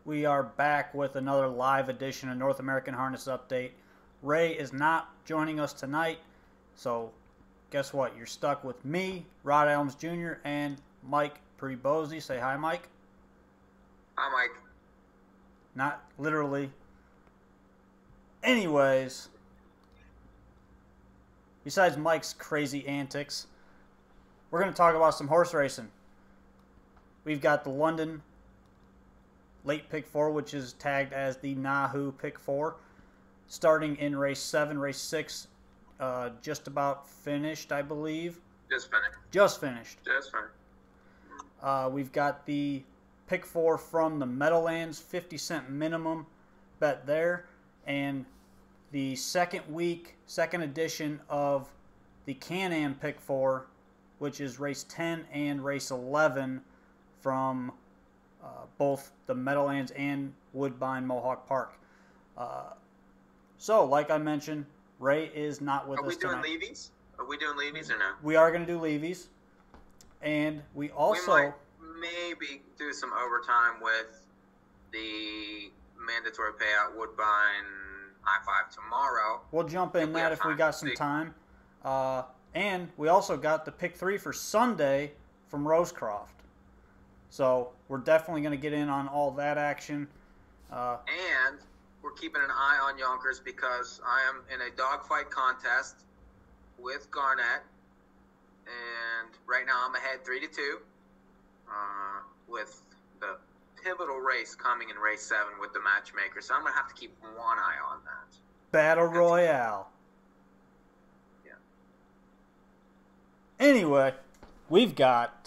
We are back with another live edition of North American Harness Update. Ray is not joining us tonight, so guess what? You're stuck with me, Rod Elms Jr., and Mike Prebozy. Say hi, Mike. Hi, Mike. Not literally. Anyways, besides Mike's crazy antics, we're going to talk about some horse racing. We've got the London Late Pick4, which is tagged as the NAHU Pick4, starting in race 7. Race 6 just about finished, I believe. Just finished. Just finished. Just finished. We've got the Pick4 from the Meadowlands, 50-cent minimum bet there, and the second edition of the Can-Am Pick4, which is race 10 and race 11 from both the Meadowlands and Woodbine Mohawk Park. So, like I mentioned, Ray is not with us tonight. Are we doing Levies? Are we doing Levies or no? We are going to do Levies. And we also... We might maybe do some overtime with the mandatory payout Woodbine I-5 tomorrow. We'll jump in that if we got some time. And we also got the Pick3 for Sunday from Rosecroft. So we're definitely going to get in on all that action. And we're keeping an eye on Yonkers because I am in a dogfight contest with Garnett. And right now I'm ahead 3-2 with the pivotal race coming in race 7 with the matchmaker. So I'm going to have to keep one eye on that. Battle Royale. Yeah. Anyway, we've got...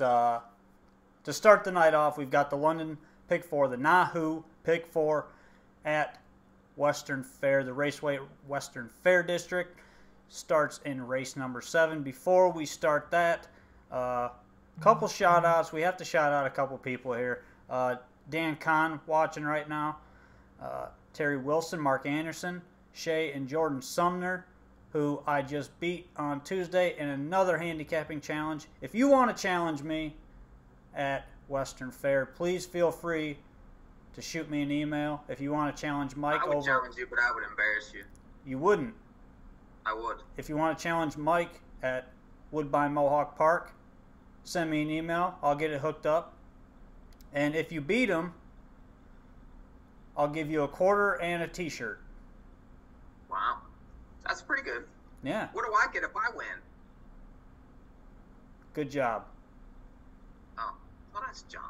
to start the night off, we've got the London Pick4, the NAHU Pick4 at Western Fair. The Raceway Western Fair District starts in race number 7. Before we start that, couple shout-outs. We have to shout out a couple people here. Dan Kahn watching right now. Terry Wilson, Mark Anderson, Shay and Jordan Sumner, who I just beat on Tuesday in another handicapping challenge. If you want to challenge me at Western Fair, please feel free to shoot me an email. If you want to challenge Mike, I would challenge you, but I would embarrass you. You wouldn't. I would. If you want to challenge Mike at Woodbine Mohawk Park, send me an email. I'll get it hooked up. And if you beat him, I'll give you a quarter and a t-shirt. Wow. That's pretty good. Yeah. What do I get if I win? Good job. Oh, well, that's junk.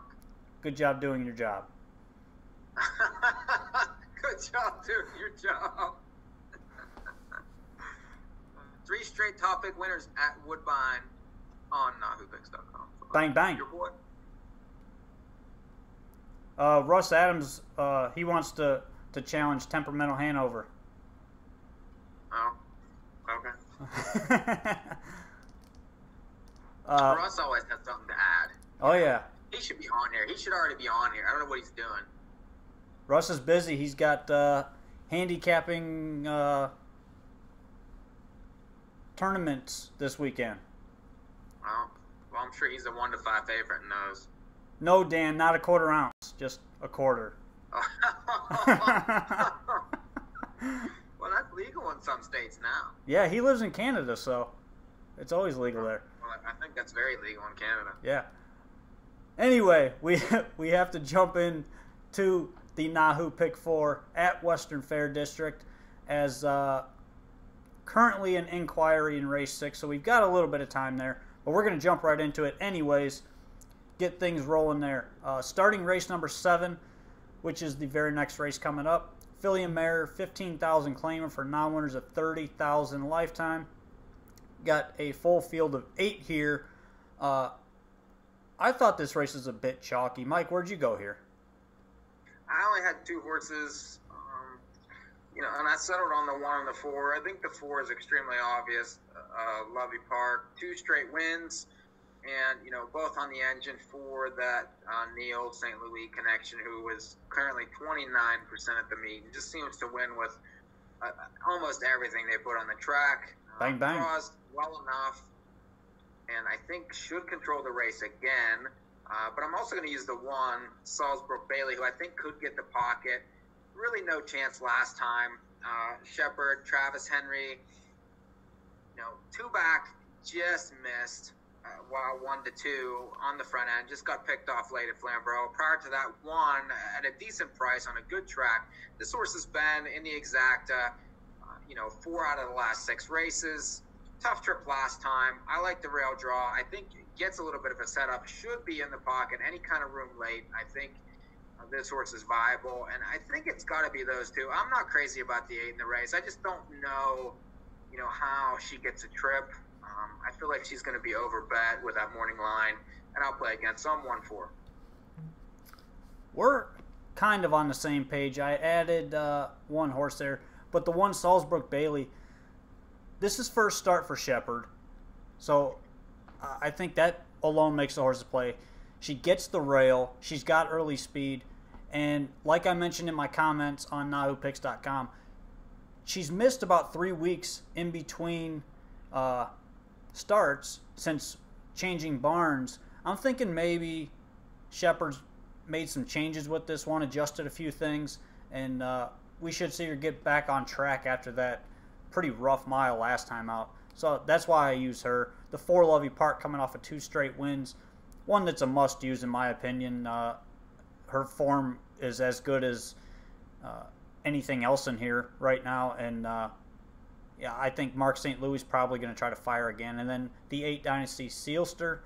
Good job doing your job. Good job doing your job. 3 straight top pick winners at Woodbine on NAHUPicks.com. Bang, bang. Your boy. Russ Adams, he wants to challenge Temperamental Hanover. Oh, okay. Russ always has something to add. Oh, yeah. He should be on here. He should already be on here. I don't know what he's doing. Russ is busy. He's got handicapping tournaments this weekend. Oh, well, I'm sure he's a 1 to 5 favorite in those. No, Dan, not a quarter ounce. Just a quarter. Well, that's legal in some states now. Yeah, he lives in Canada, so it's always legal there. Well, I think that's very legal in Canada. Yeah. Anyway, we have to jump in to the NAHU Pick4 at Western Fair District as currently an inquiry in race 6, so we've got a little bit of time there, but we're going to jump right into it anyways, get things rolling there. Starting race number 7, which is the very next race coming up, filly and mare, 15,000 claiming for non-winners of 30,000 lifetime. Got a full field of 8 here. I thought this race was a bit chalky. Mike, where'd you go here? I only had 2 horses, and I settled on the 1 and the 4. I think the 4 is extremely obvious. Lovey Park, 2 straight wins, and both on the engine for that Neil St. Louis connection, who was currently 29% at the meet, and just seems to win with almost everything they put on the track. Bang bang. Draws well enough, and I think should control the race again. But I'm also going to use the 1, Salzburg Bailey, who I think could get the pocket. Really no chance last time. Shepard, Travis Henry, 2 back, just missed. While 1-2 on the front end, just got picked off late at Flamborough. Prior to that, 1 at a decent price on a good track. This horse has been in the exacta, 4 out of the last 6 races. Tough trip last time. I like the rail draw. I think it gets a little bit of a setup. Should be in the pocket. Any kind of room late. I think this horse is viable, and I think it's got to be those 2. I'm not crazy about the 8 in the race. I just don't know, how she gets a trip. I feel like she's going to be overbet with that morning line, and I'll play against. So I'm 1-4. We're kind of on the same page. I added 1 horse there, but the 1 Salzburg Bailey, this is first start for Shepard, so I think that alone makes the horse a play. She gets the rail. She's got early speed, and like I mentioned in my comments on NAHUpicks.com, she's missed about 3 weeks in between starts since changing barns. I'm thinking maybe Shepard's made some changes with this one, adjusted a few things, and we should see her get back on track after that pretty rough mile last time out. So that's why I use her. The 4 Lovey Park coming off of 2 straight wins, one that's a must use in my opinion. Her form is as good as anything else in here right now, and yeah, I think Mark St. Louis is probably going to try to fire again. And then the 8 Dynasty Sealster,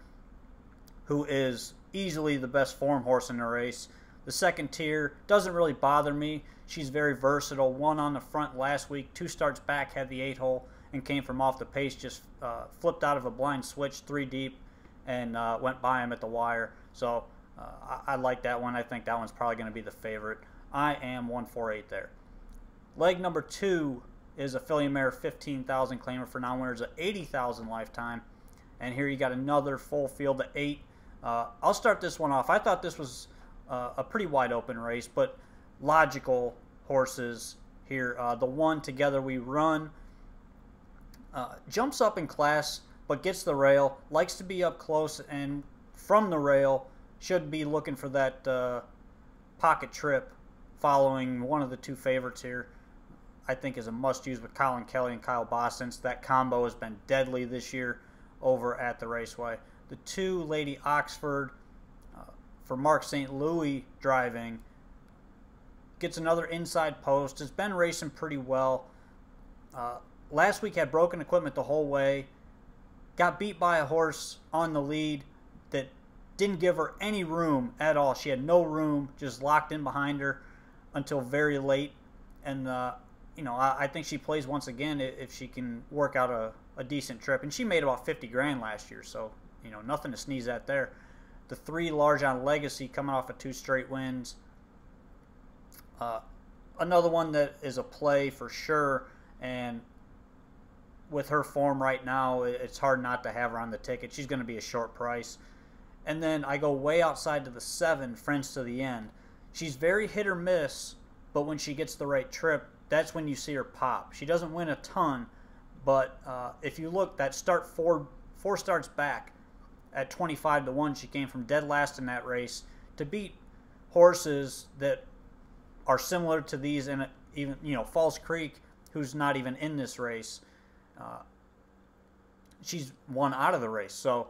who is easily the best form horse in the race. The second tier doesn't really bother me. She's very versatile. 1 on the front last week, 2 starts back, had the 8-hole, and came from off the pace, just flipped out of a blind switch 3 deep and went by him at the wire. So I like that one. I think that one's probably going to be the favorite. I am 1-4-8 there. Leg number 2 is a filly mare 15,000 claimer for non-winners at 80,000 lifetime. And here you got another full field of 8. I'll start this one off. I thought this was a pretty wide open race, but logical horses here. The 1 Together We Run jumps up in class, but gets the rail, likes to be up close, and from the rail should be looking for that pocket trip following one of the 2 favorites here. I think is a must-use with Colin Kelly and Kyle Boston. That combo has been deadly this year over at the Raceway. The 2 Lady Oxford for Mark St. Louis driving gets another inside post. Has been racing pretty well. Last week had broken equipment the whole way. Got beat by a horse on the lead that didn't give her any room at all. She had no room, just locked in behind her until very late. And I think she plays once again if she can work out a decent trip. And she made about 50 grand last year, so, nothing to sneeze at there. The 3 Large on Legacy coming off of 2 straight wins. Another one that is a play for sure, and with her form right now, it's hard not to have her on the ticket. She's going to be a short price. And then I go way outside to the 7, Friends to the End. She's very hit or miss, but when she gets the right trip, that's when you see her pop. She doesn't win a ton, but if you look, that start 4 starts back at 25-1, she came from dead last in that race to beat horses that are similar to these, and even Falls Creek, who's not even in this race. She's won out of the race, so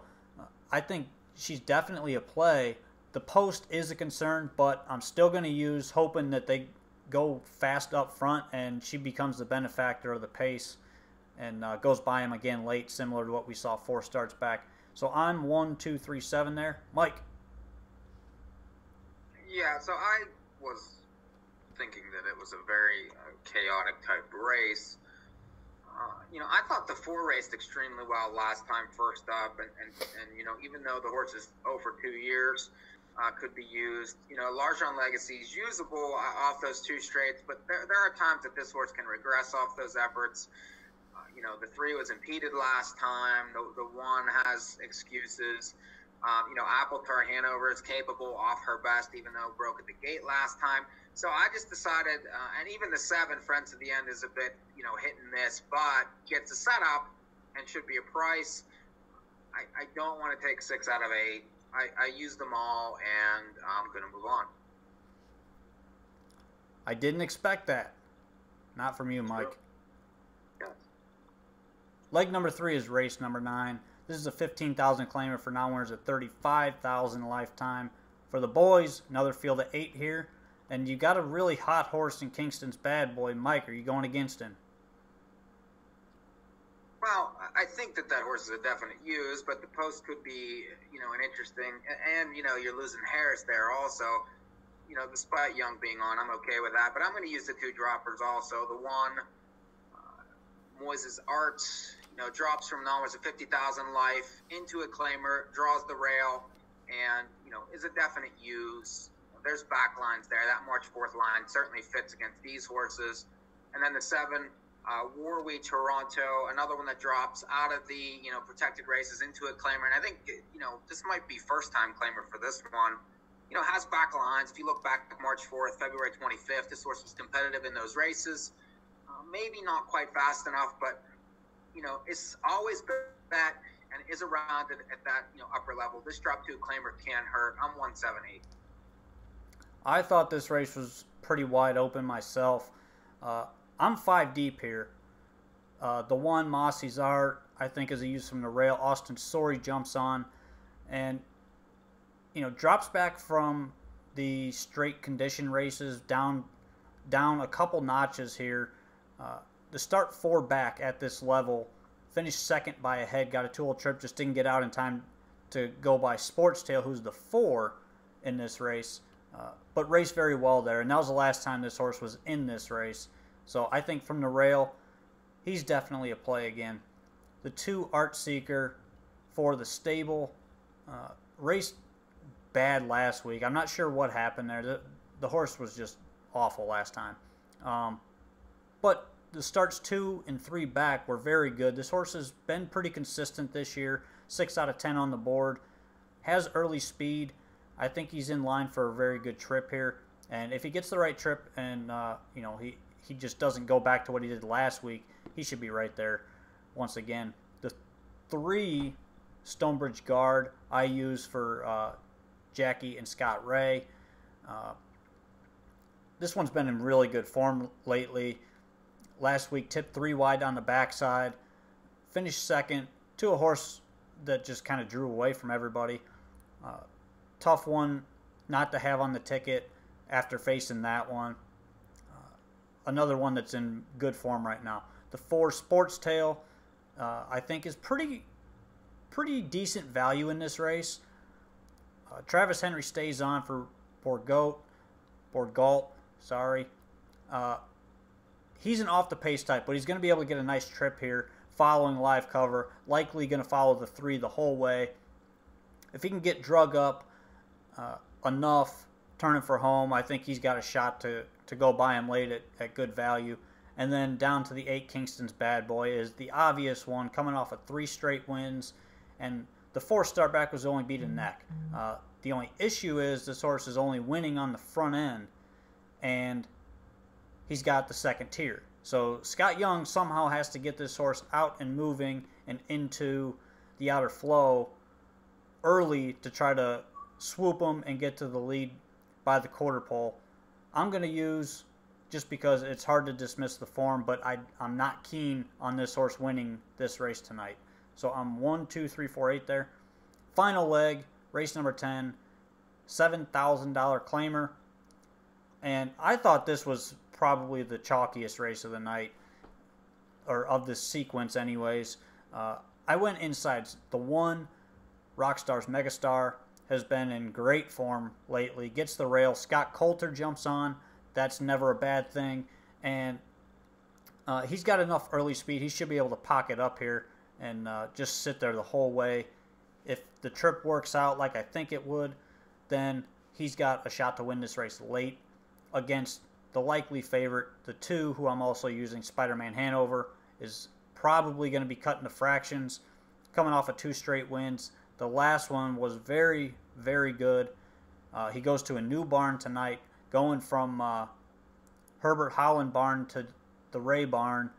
I think she's definitely a play. The post is a concern, but I'm still going to use, hoping that they go fast up front and she becomes the benefactor of the pace and goes by him again late, similar to what we saw 4 starts back. So I'm 1, 2, 3, 7 there. Mike. Yeah, so I was thinking that it was a very chaotic type race. I thought the 4 raced extremely well last time first up, and even though the horse is over 2 years, could be used. Large on Legacy is usable off those 2 straights, but there are times that this horse can regress off those efforts. The 3 was impeded last time. The 1 has excuses. Apple Tar Hanover is capable off her best, even though it broke at the gate last time. So I just decided, and even the 7, Friends to the End, is a bit, hit and miss, but gets a setup and should be a price. I don't want to take 6 out of 8. I used them all, and I'm going to move on. I didn't expect that. Not from you, Mike. Yeah. Leg number 3 is race number 9. This is a 15,000 claimer for non-winners at 35,000 lifetime. For the boys, another field of 8 here. And you got a really hot horse in Kingston's Bad Boy. Mike, are you going against him? Well, I think that horse is a definite use, but the post could be, an interesting, and, you're losing Harris there also. Despite Young being on, I'm okay with that. But I'm going to use the 2 droppers also. The one, Moises Arts, drops from numbers of 50,000 life into a claimer, draws the rail, and, is a definite use. There's back lines there. That March 4th line certainly fits against these horses. And then the 7, Warwick Toronto, another one that drops out of the, protected races into a claimer. And I think, this might be first-time claimer for this one. Has back lines. If you look back at March 4th, February 25th, this horse was competitive in those races. Maybe not quite fast enough, but, it's always been that and is around at that, upper level. This drop to a claimer can hurt. I'm 178. I thought this race was pretty wide open myself. I'm 5 deep here. The 1, Mossy's Art, I think is a use from the rail. Austin Sorey jumps on and, drops back from the straight condition races down a couple notches here. To start 4 back at this level, finished second by a head, got a 2-hole trip, just didn't get out in time to go by Sportstail, who's the 4 in this race. But raced very well there, and that was the last time this horse was in this race. So I think from the rail, he's definitely a play again. The 2, Art Seeker for the stable, raced bad last week. I'm not sure what happened there. The horse was just awful last time. But the starts 2 and 3 back were very good. This horse has been pretty consistent this year. 6 out of 10 on the board. Has early speed. I think he's in line for a very good trip here. And if he gets the right trip and, he just doesn't go back to what he did last week, he should be right there once again. The 3, Stonebridge Guard, I use for Jackie and Scott Ray. This one's been in really good form lately. Last week, tipped 3 wide on the backside. Finished second to a horse that just kind of drew away from everybody. Tough one not to have on the ticket after facing that one. Another one that's in good form right now. The 4, Sportstail, I think is pretty decent value in this race. Travis Henry stays on for Borgalt, sorry. He's an off-the-pace type, but he's going to be able to get a nice trip here following live cover. Likely going to follow the 3 the whole way. If he can get drug up enough, turning for home, I think he's got a shot to go buy him late at good value. And then down to the 8, Kingston's Bad Boy is the obvious one, coming off of 3 straight wins. And the 4 start back was only beat a neck. The only issue is this horse is only winning on the front end, and he's got the second tier. So Scott Young somehow has to get this horse out and moving and into the outer flow early to try to swoop him and get to the lead by the quarter pole. I'm going to use, just because it's hard to dismiss the form, but I'm not keen on this horse winning this race tonight. So I'm 1, 2, 3, 4, 8 there. Final leg, race number 10, $7,000 claimer. And I thought this was probably the chalkiest race of the night, or of this sequence anyways. I went inside. The 1, Rockstar's Megastar, has been in great form lately. Gets the rail. Scott Coulter jumps on. That's never a bad thing. And he's got enough early speed. He should be able to pocket up here and just sit there the whole way. If the trip works out like I think it would, then he's got a shot to win this race late against the likely favorite. The 2, who I'm also using, Spider-Man Hanover, is probably going to be cutting the fractions, coming off of 2 straight wins. The last one was very, very good. He goes to a new barn tonight, going from Herbert Howland barn to the Ray barn.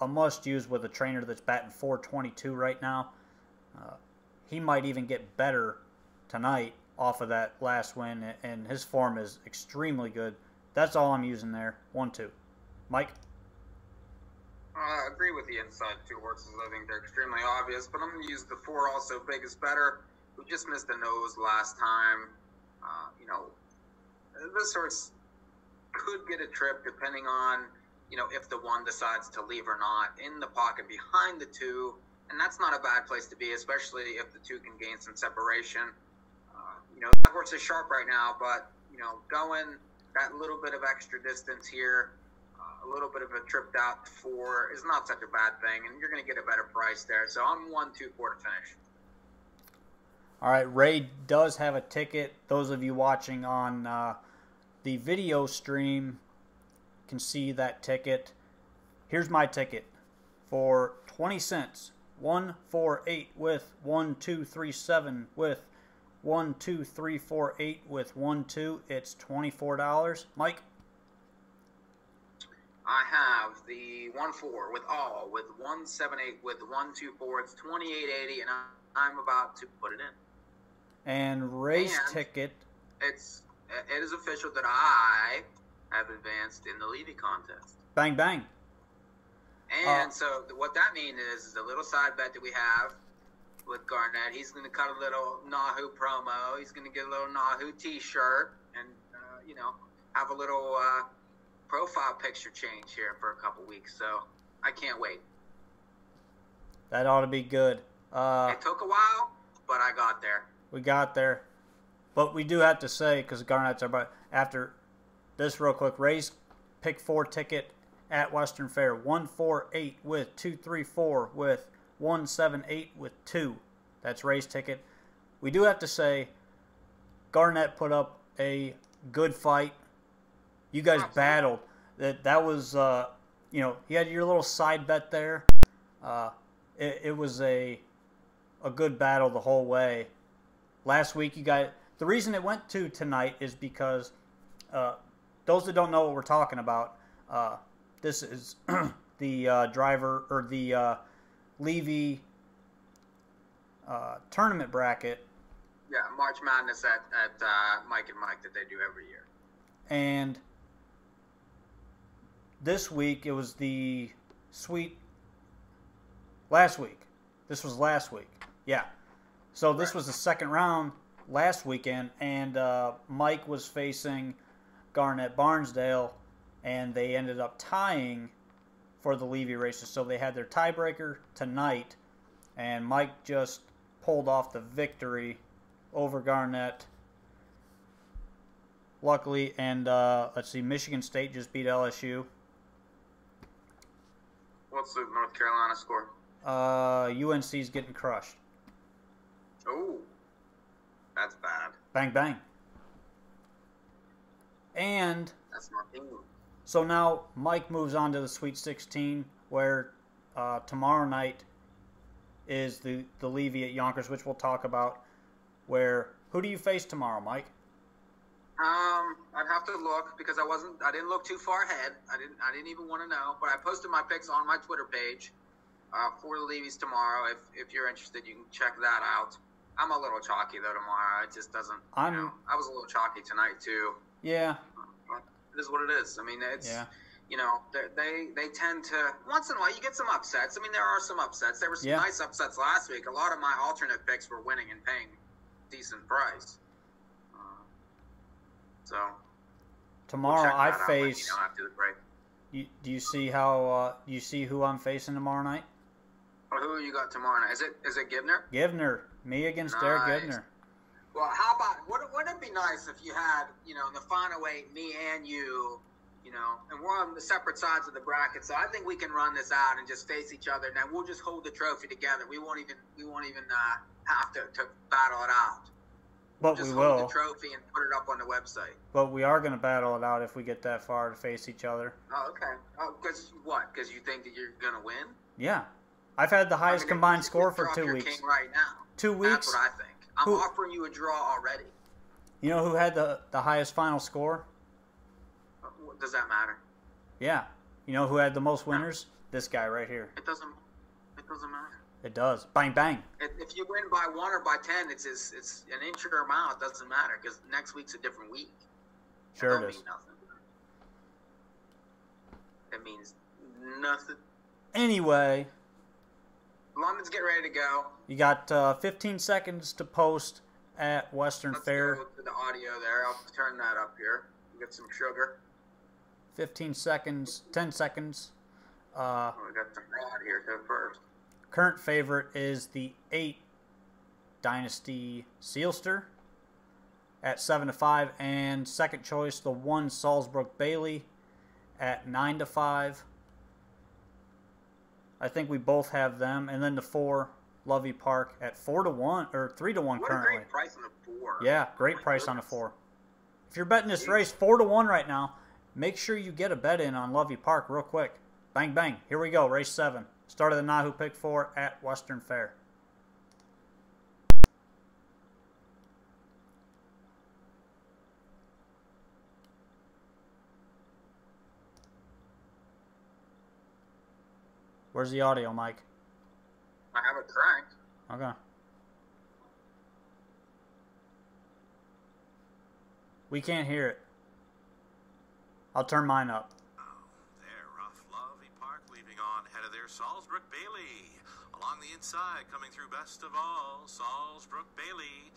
A must-use with a trainer that's batting .422 right now. He might even get better tonight off of that last win, and his form is extremely good. That's all I'm using there. 1-2. Mike? I agree with the inside 2 horses. I think they're extremely obvious, but I'm going to use the 4 also. Big is Better, who just missed the nose last time. You know, this horse could get a trip depending on, you know, if the 1 decides to leave or not, in the pocket behind the 2, and that's not a bad place to be, especially if the 2 can gain some separation. You know, that horse is sharp right now, but, you know, going that little bit of extra distance here, a little bit of a tripped out 4 is not such a bad thing, and you're going to get a better price there. So I'm 1-2-4 to finish. All right, Ray does have a ticket. Those of you watching on the video stream can see that ticket. Here's my ticket for 20 cents. 148 with 1237 with 12348 with 12. It's $24. Mike? I have the 1-4 with all, with 178 with 124. It's 28.80, and I'm about to put it in. And Ray's ticket. It is official that I have advanced in the Levy contest. Bang bang. And so what that means is a little side bet that we have with Garnett. He's going to cut a little NAHU promo. He's going to get a little NAHU T-shirt, and you know, have a little profile picture change here for a couple weeks. So I can't wait. That ought to be good. It took a while, but I got there. We got there. But we do have to say, because Garnett's our after this real quick, Ray's Pick 4 ticket at Western Fair, 148 with 234 with 178 with 2. That's Ray's ticket. We do have to say, Garnett put up a good fight. You guys battled. That was, you know, you had your little side bet there. It was a good battle the whole way. Last week, you guys, the reason it went to tonight is because those that don't know what we're talking about, this is the driver or the Levy tournament bracket. Yeah, March Madness at Mike and Mike that they do every year. And this week, it was the sweet last week. This was last week. Yeah. So this was the second round last weekend, and Mike was facing Garnett Barnsdale, and they ended up tying for the Levy races. So they had their tiebreaker tonight, and Mike just pulled off the victory over Garnett. Luckily, and let's see, Michigan State just beat LSU. What's the North Carolina score? UNC's getting crushed. Oh, that's bad. Bang, bang. And that's not England. So now Mike moves on to the Sweet 16, where tomorrow night is the Levy at Yonkers, which we'll talk about. Who do you face tomorrow, Mike? I'd have to look because I didn't look too far ahead. I didn't even want to know, but I posted my picks on my Twitter page for the Levies tomorrow. If you're interested, you can check that out. I'm a little chalky though tomorrow. It just doesn't. I was a little chalky tonight too. Yeah. But it is what it is. I mean, it's you know, they tend to once in a while you get some upsets. I mean, there are some upsets. There were some nice upsets last week. A lot of my alternate picks were winning and paying decent price. So tomorrow I face. After the break. Do you see how you see who I'm facing tomorrow night? Who you got tomorrow night? Is it Givner? Givner, me against Derek Givner. Well, how about wouldn't it be nice if you had in the final 8 me and you, and we're on the separate sides of the bracket, so I think we can run this out and just face each other, and then we'll just hold the trophy together. We won't even have to battle it out. But just we will. Hold the trophy and put it up on the website. But we are going to battle it out if we get that far to face each other. Oh, okay. Oh, because what? Because you think that you're going to win? Yeah. I've had the highest combined score for 2 weeks. King right now. 2 weeks. That's what I think. I'm offering you a draw already. You know who had the highest final score? Does that matter? Yeah. You know who had the most winners? This guy right here. It doesn't matter. It does. Bang, bang. If you win by 1 or by 10, it's an inch or a mile. It doesn't matter because next week's a different week. Sure it it is. Mean nothing. It means nothing. Anyway. London's getting ready to go. You got 15 seconds to post at Western Fair. Let's go to the audio there. I'll turn that up here. Get some sugar. 15 seconds. 10 seconds. We got some rod here too first. Current favorite is the 8 Dynasty Sealster at 7-5, and second choice the 1 Salzbrook Bailey at 9-5. I think we both have them, and then the 4 Lovey Park at 4-1 or 3-1 what currently. A great price on the 4. Yeah, great price on the 4. If you're betting this race 4-1 right now, make sure you get a bet in on Lovey Park real quick. Bang, bang. Here we go. Race 7. Start of the NAHU Pick 4 at Western Fair. Where's the audio, Mike? I have it cranked. Okay. We can't hear it. I'll turn mine up. There, rough Lovey Park leaving on ahead of their Salzbrook Bailey. Along the inside, coming through best of all, Salzbrook Bailey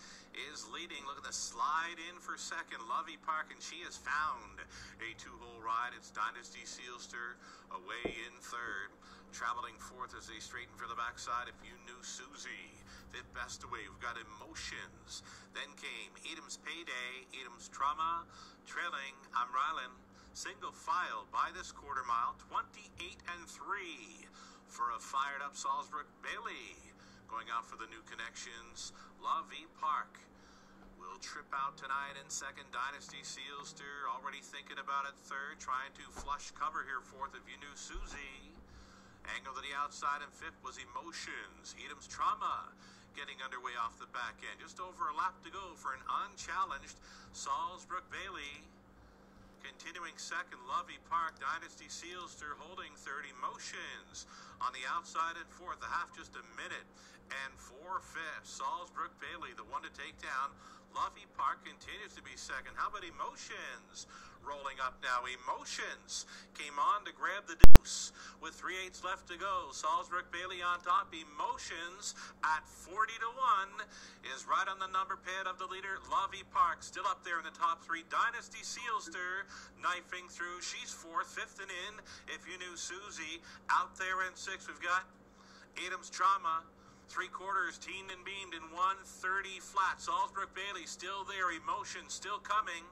is leading. Look at the slide in for second. Lovey Park, and she has found a 2-hole ride. It's Dynasty Sealster away in third. Traveling fourth as they straighten for the backside. If you knew Susie, fifth best away. We've got Emotions. Then came Edam's Payday, Edam's Trauma, trailing I'm Rylan. Single file by this quarter mile, 28-3 for a fired up Salzbrook Bailey. Going out for the new connections, Lovey Park will trip out tonight in second. Dynasty Sealster already thinking about it third, trying to flush cover here fourth. If you knew Susie. Angle to the outside and fifth was Emotions. Edam's Trauma getting underway off the back end. Just over a lap to go for an unchallenged Salzbrook Bailey. Continuing second, Lovey Park. Dynasty Sealster holding third. Emotions on the outside and fourth. The half just a minute. And 4/5. Salzbrook Bailey, the one to take down. Lovey Park continues to be second. How about Emotions? Rolling up now. Emotions came on to grab the deuce with 3/8 left to go. Salzbrook Bailey on top. Emotions at 40-1 is right on the number pad of the leader. Lovey Park still up there in the top 3. Dynasty Sealster knifing through. She's fourth, fifth and in. If you knew Susie out there in sixth, we've got Adam's Trauma. 3/4 teen and beamed in 1:30 flat. Salzbrook Bailey still there. Emotion still coming.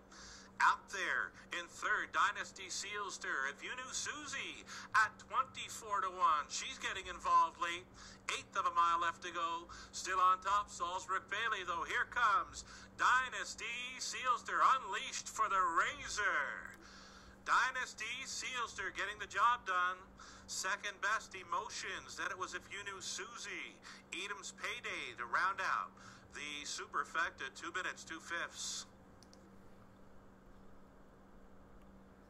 Out there in third, Dynasty Sealster. If you knew Susie at 24-1, she's getting involved late. 1/8 of a mile left to go. Still on top, Salzbrook Bailey, though. Here comes Dynasty Sealster, unleashed for the razor. Dynasty Sealster getting the job done. Second best, Emotions. Then it was If You Knew Susie. Edam's Payday to round out the superfecta. 2 minutes, 2/5.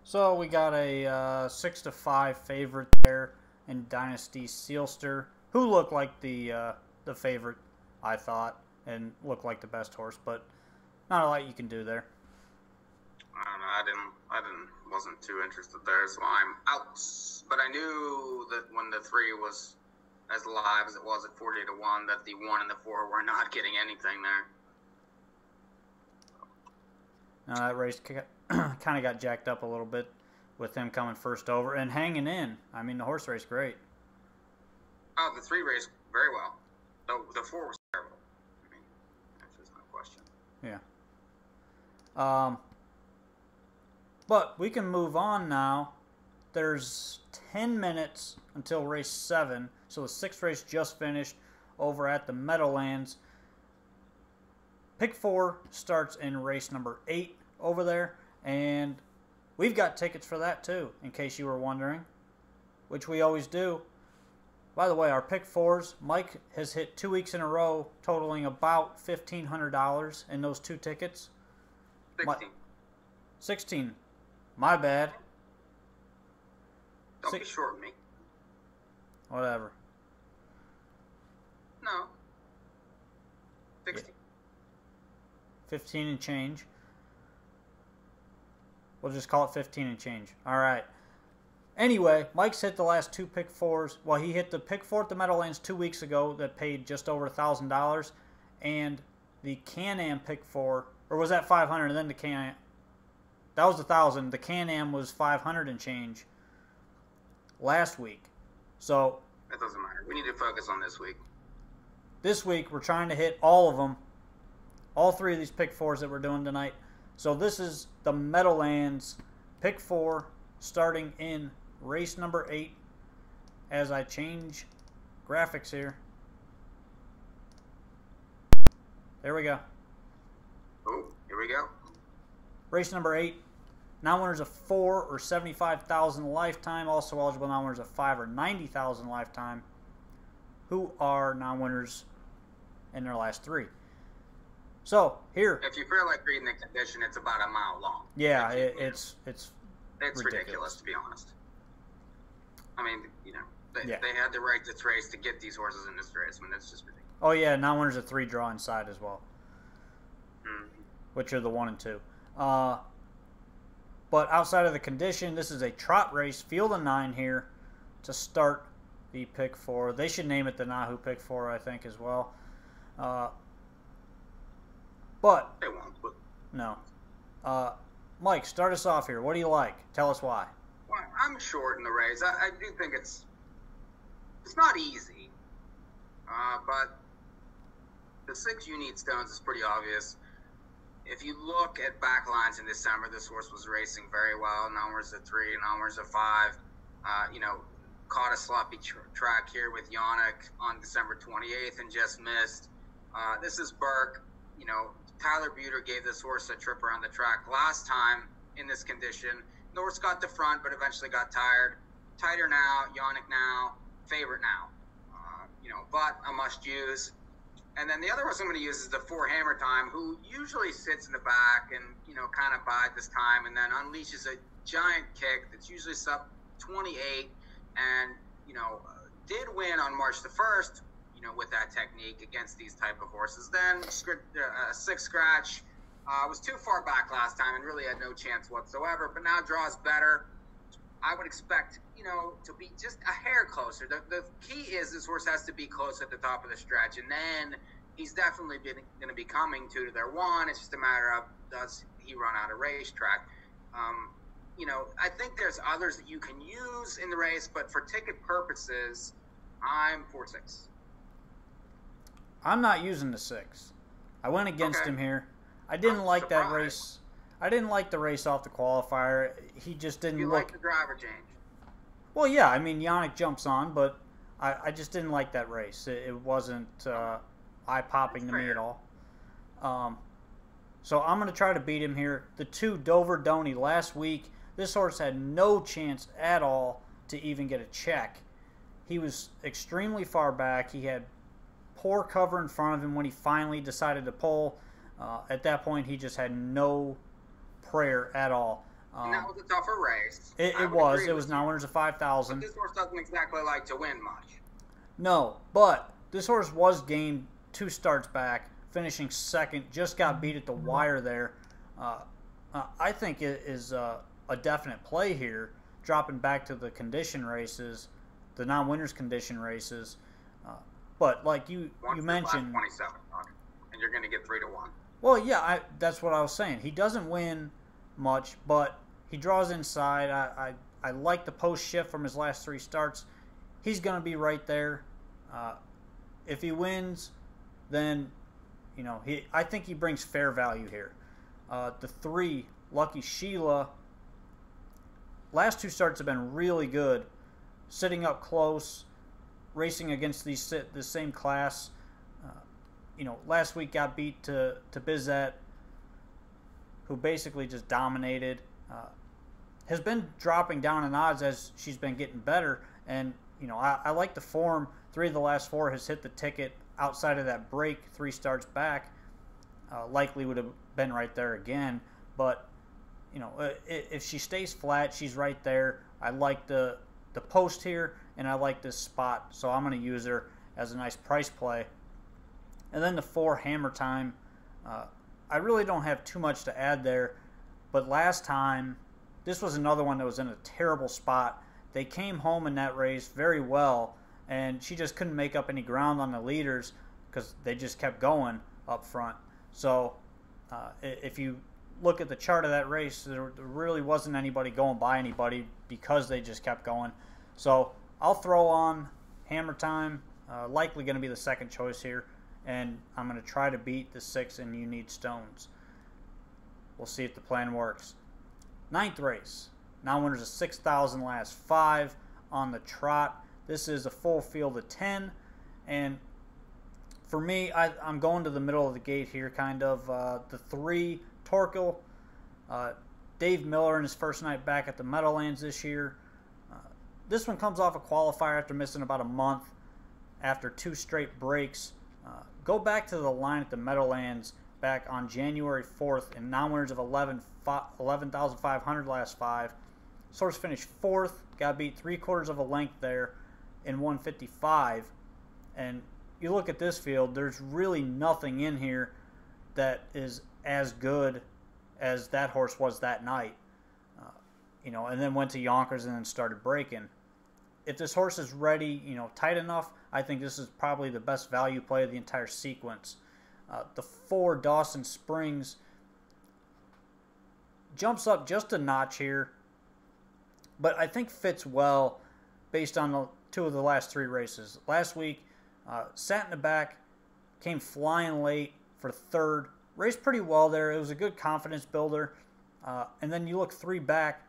So we got a 6-5 favorite there in Dynasty Sealster, who looked like the favorite, I thought, and looked like the best horse, but not a lot you can do there. I don't know. Wasn't too interested there, so I'm out. But I knew that when the 3 was as live as it was at 40-1, that the 1 and the 4 were not getting anything there. Now that race kind of got jacked up a little bit with him coming first over and hanging in. I mean, the horse raced great. Oh, the 3 raced very well. The 4 was terrible. I mean, that's just no question. Yeah. But we can move on now. There's 10 minutes until race 7. So the 6th race just finished over at the Meadowlands. Pick 4 starts in race number 8 over there. And we've got tickets for that too, in case you were wondering, which we always do. By the way, our Pick 4's, Mike has hit 2 weeks in a row, totaling about $1,500 in those 2 tickets. 16. 16. My bad. Don't be short me. Whatever. 60. 15 and change. We'll just call it 15 and change. All right. Anyway, Mike's hit the last 2 Pick4s. Well, he hit the Pick4 at the Meadowlands 2 weeks ago that paid just over $1,000, and the Can-Am Pick4, or was that 500? And then the Can-Am, that was 1,000. The Can-Am was 500 and change last week. So that doesn't matter. We need to focus on this week. This week we're trying to hit all of them, all 3 of these Pick4s that we're doing tonight. So this is the Meadowlands Pick4 starting in race number 8 as I change graphics here. There we go. Oh, here we go. Race number 8. Non-winners of 4 or 75,000 lifetime. Also eligible non-winners of 5 or 90,000 lifetime. Who are non-winners in their last 3. So here. If you feel like reading the condition, it's about a mile long. Yeah, it's ridiculous, to be honest. I mean, they had to write this race to get these horses in this race. I mean, that's just ridiculous. Oh yeah, non-winners of 3 draw inside as well, which are the 1 and 2. But outside of the condition, this is a trot race, field of 9 here to start the Pick4. They should name it the NAHU Pick4, I think, as well. But they won't. But no. Mike, start us off here. What do you like? Tell us why. Well, I'm short in the race. I do think it's not easy, but the 6 You Need Stones is pretty obvious. If you look at backlines in December, this horse was racing very well. Non-winners of 3, non-winners of 5. Caught a sloppy track here with Yannick on December 28th and just missed. This is Burke. Tyler Buter gave this horse a trip around the track last time in this condition. The horse got the front, but eventually got tired. Tighter now, Yannick now, favorite now. But a must use. And then the other horse I'm going to use is the 4 Hammer Time, who usually sits in the back and, kind of bides this time and then unleashes a giant kick that's usually sub 28 and, did win on March the 1st, with that technique against these type of horses. Then 6 scratch, was too far back last time and really had no chance whatsoever, but now draws better. I would expect, to be just a hair closer. The key is this horse has to be close at the top of the stretch, and then he's definitely going to be coming to their 1. It's just a matter of, does he run out of racetrack? I think there's others that you can use in the race, but for ticket purposes, I'm 4-6. I'm not using the 6. I went against him here. I didn't like that race. I didn't like the race off the qualifier. He just didn't look. You like the driver change? Well, yeah. I mean, Yannick jumps on, but I just didn't like that race. It wasn't eye-popping to me at all. So I'm going to try to beat him here. The 2 Dover Doney last week, this horse had no chance at all to even get a check. He was extremely far back. He had poor cover in front of him when he finally decided to pull. At that point, he just had no prayer at all. And that was a tougher race. It was. It was non-winners of 5,000. But this horse doesn't exactly like to win much. No, but this horse was game 2 starts back, finishing 2nd. Just got beat at the wire there. I think it is a definite play here, dropping back to the condition races, the non-winners condition races. But like you mentioned, 27, and you're going to get 3-1. Well, yeah, that's what I was saying. He doesn't win much, but he draws inside. I like the post shift from his last 3 starts. He's going to be right there. If he wins, then I think he brings fair value here. The 3 Lucky Sheila. Last 2 starts have been really good, sitting up close, racing against the same class. Last week got beat to Bizet, who basically just dominated. Has been dropping down in odds as she's been getting better. And, I like the form. 3 of the last 4 has hit the ticket outside of that break 3 starts back. Likely would have been right there again. But, if she stays flat, she's right there. I like the post here, and I like this spot. So I'm going to use her as a nice price play. And then the 4, Hammer Time. I really don't have too much to add there, but last time, this was another one that was in a terrible spot. They came home in that race very well, and she just couldn't make up any ground on the leaders because they just kept going up front. So if you look at the chart of that race, there really wasn't anybody going by anybody because they just kept going. So I'll throw on Hammer Time, likely going to be the second choice here, and I'm going to try to beat the 6 and You Need Stones. We'll see if the plan works. 9th race. Now winners of 6,000 last 5 on the trot. This is a full field of 10, and for me, I'm going to the middle of the gate here, kind of. The 3, Torkel. Dave Miller in his first night back at the Meadowlands this year. This one comes off a qualifier after missing about a month after 2 straight breaks. Go back to the line at the Meadowlands back on January 4th and non-winners of 11,500 last 5. Source finished 4th, got beat 3/4 of a length there in 155. And you look at this field, there's really nothing in here that is as good as that horse was that night. And then went to Yonkers and then started breaking. If this horse is ready, tight enough, I think this is probably the best value play of the entire sequence. The 4, Dawson Springs, jumps up just a notch here, but I think fits well based on the 2 of the last 3 races. Last week, sat in the back, came flying late for 3rd, raced pretty well there. It was a good confidence builder. And then you look 3 back,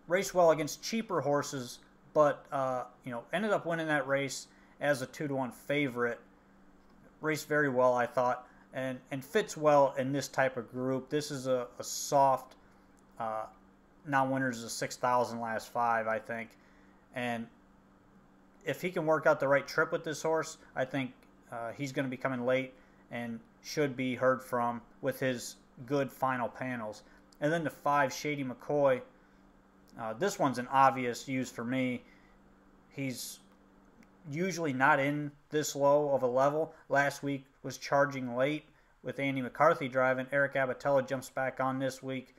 raced well against cheaper horses, but ended up winning that race as a 2-1 favorite. Raced very well, I thought, and fits well in this type of group. This is a soft non-winners of 6,000 last 5, I think. And if he can work out the right trip with this horse, I think he's going to be coming late and should be heard from with his good final panels. And then the 5, Shady McCoy. This one's an obvious use for me. He's usually not in this low of a level. Last week was charging late with Andy McCarthy driving. Eric Abatella jumps back on this week.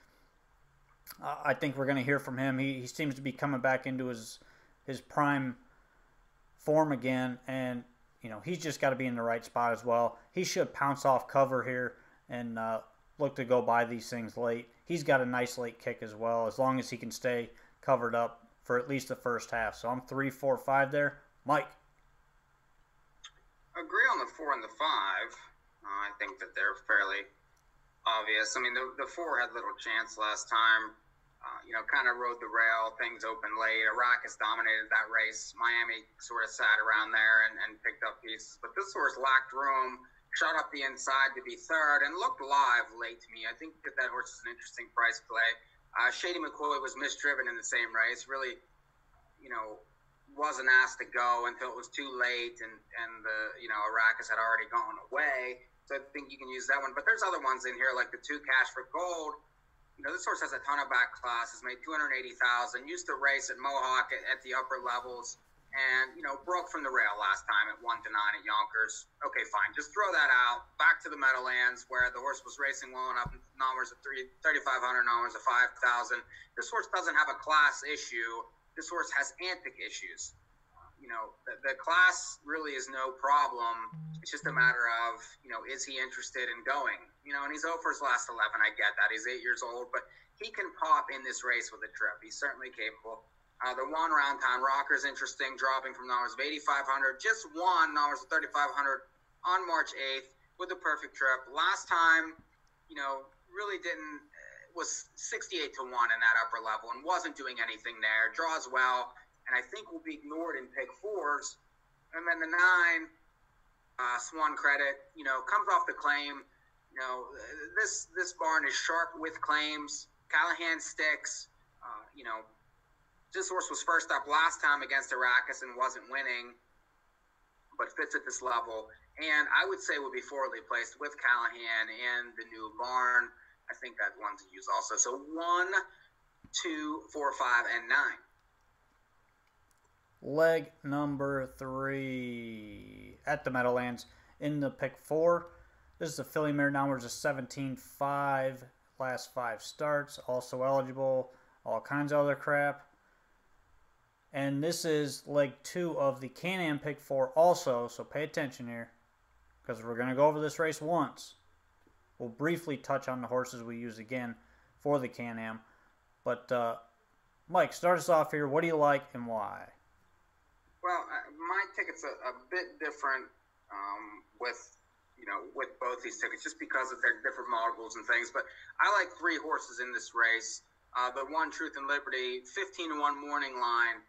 I think we're going to hear from him. He seems to be coming back into his prime form again, and he's just got to be in the right spot as well. He should pounce off cover here and look to go by these things late. He's got a nice late kick as well, as long as he can stay covered up for at least the first half. So I'm 3, 4, 5 there. Mike. Agree on the 4 and the 5. I think that they're fairly obvious. I mean, the 4 had little chance last time. Kind of rode the rail. Things opened late. Arrakis dominated that race. Miami sort of sat around there and picked up pieces. But this horse lacked room, shot up the inside to be 3rd, and looked live late to me. I think that horse is an interesting price play. Shady McCoy was misdriven in the same race. Really, wasn't asked to go until it was too late, and Arrakis had already gone away. So I think you can use that one. But there's other ones in here, like the 2, Cash for Gold. This horse has a ton of back classes, made $280,000, used to race at Mohawk at the upper levels, and, broke from the rail last time at 1-9 at Yonkers. Okay, fine. Just throw that out. Back to the Meadowlands, where the horse was racing well enough, numbers of 3,500, numbers of 5,000. This horse doesn't have a class issue. This horse has antic issues. The class really is no problem. It's just a matter of, is he interested in going? And he's over his last 11. I get that. He's 8 years old, but he can pop in this race with a trip. He's certainly capable. The 1 round time rocker is interesting, dropping from numbers of 8,500. Just won numbers of 3,500 on March 8th with a perfect trip. Last time, really was 68 to 1 in that upper level and wasn't doing anything there. Draws well, and I think will be ignored in Pick4's. And then the 9, Swan Credit, comes off the claim. This barn is sharp with claims. Callahan sticks. This horse was first up last time against Arrakis and wasn't winning, but fits at this level. And I would say would be forwardly placed with Callahan and the new barn. I think that one to use also. So 1, 2, 4, 5, and 9. Leg number 3 at the Meadowlands. in the pick 4. This is a filly mare. Numbers of 17.5, last 5 starts, also eligible, all kinds of other crap. And this is leg 2 of the Can-Am pick 4 also, so pay attention here, because we're going to go over this race once. We'll briefly touch on the horses we use again for the Can-Am. But, Mike, start us off here. What do you like and why? Well, my ticket's a bit different with both these tickets, just because of their different models and things. But I like 3 horses in this race. The one, Truth and Liberty, 15-1 morning line.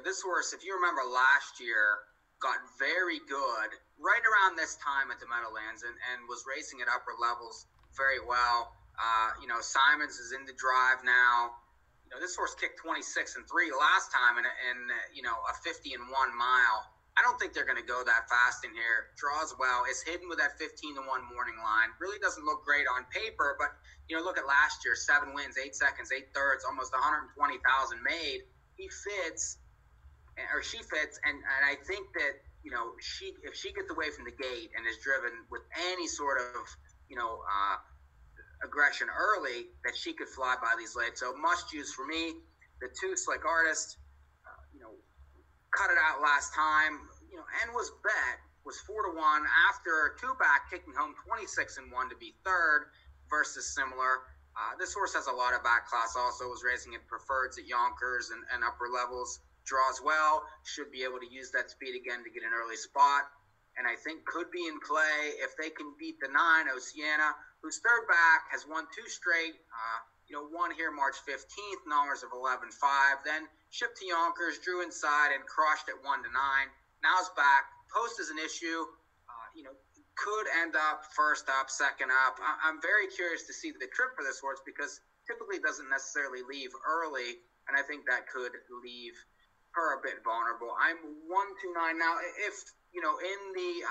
This horse, if you remember last year, got very good right around this time at the Meadowlands and was racing at upper levels very well. Simons is in the drive now. This horse kicked 26-3 last time in a 50-1 mile. I don't think they're going to go that fast in here. Draws well. It's hidden with that 15-1 morning line. Really doesn't look great on paper, but look at last year: 7 wins, 8 seconds, 8 thirds, almost 120,000 made. He fits, or she fits, and I think that if she gets away from the gate and is driven with any sort of aggression early, that she could fly by these late. So must use for me. The 2, Slick Artist, cut it out last time, and was 4-1 after 2 back, kicking home 26-1 to be 3rd versus similar. This horse has a lot of back class also, was racing at preferreds at Yonkers and upper levels. Draws well, should be able to use that speed again to get an early spot. And I think could be in play if they can beat the 9, Oceana, whose 3rd back has won 2 straight. Won here March 15th, numbers of 11.5. Then shipped to Yonkers, drew inside, and crushed at 1-9. Now it's back. Post is an issue. Could end up first up, second up. I'm very curious to see the trip for this horse, because typically doesn't necessarily leave early, and I think that could leave her a bit vulnerable. I'm 1-2-9 now. If in the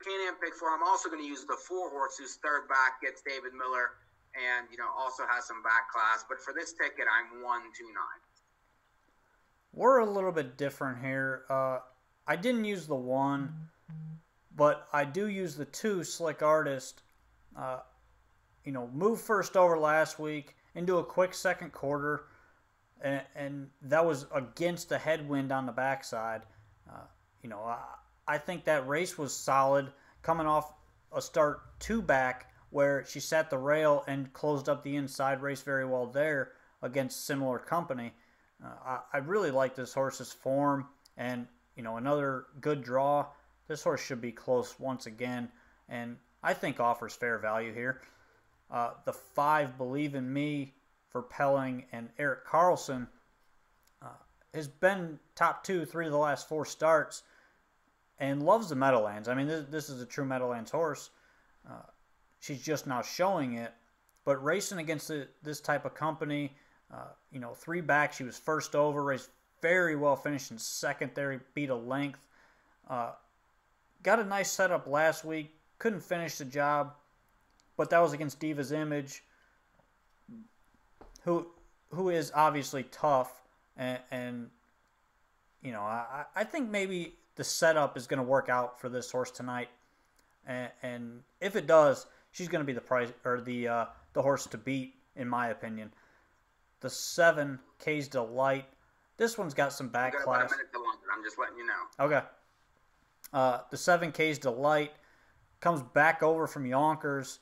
Can-Am pick 4, I'm also going to use the 4 horse whose 3rd back gets David Miller, and also has some back class. But for this ticket, I'm 1-2-9. We're a little bit different here. I didn't use the 1, but I do use the 2, Slick Artist. Moved first over last week into a quick second quarter, and that was against the headwind on the backside. I think that race was solid, coming off a start 2 back where she sat the rail and closed up the inside race very well there against similar company. I really like this horse's form, and another good draw. This horse should be close once again, and I think offers fair value here. The 5, Believe in Me, for Pelling and Eric Carlson, has been top 2, 3 of the last 4 starts, and loves the Meadowlands. I mean, this is a true Meadowlands horse. She's just now showing it, but racing against this type of company, 3 back, she was first over, raced very well, finished in second there. He beat a length. Got a nice setup last week, couldn't finish the job, but that was against Diva's Image, who is obviously tough, and I think maybe the setup is going to work out for this horse tonight, and if it does, she's going to be the price or the horse to beat, in my opinion. The 7, K's Delight. This one's got some back class. About a minute to London. I'm just letting you know. Okay. The 7, K's Delight, comes back over from Yonkers,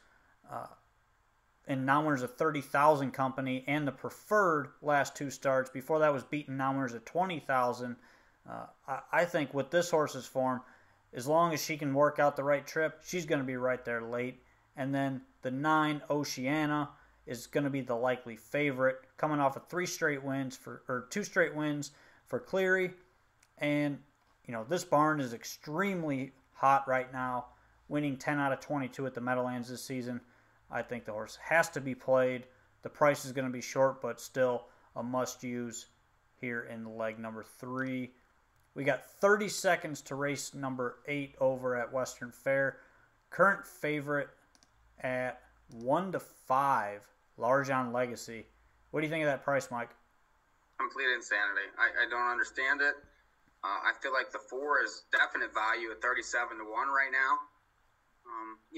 and now winners a 30,000 company and the preferred last 2 starts. Before that was beaten now winners at 20,000. I think with this horse's form, as long as she can work out the right trip, she's going to be right there late. And then the 9, Oceana, is going to be the likely favorite, coming off of 2 straight wins for Cleary. And this barn is extremely hot right now, winning 10 out of 22 at the Meadowlands this season. I think the horse has to be played. The price is going to be short, but still a must-use here in leg number 3. We got 30 seconds to race number 8 over at Western Fair. Current favorite at 1-5, Largent Legacy. What do you think of that price, Mike? Complete insanity. I don't understand it. I feel like the 4 is definite value at 37 to 1 right now.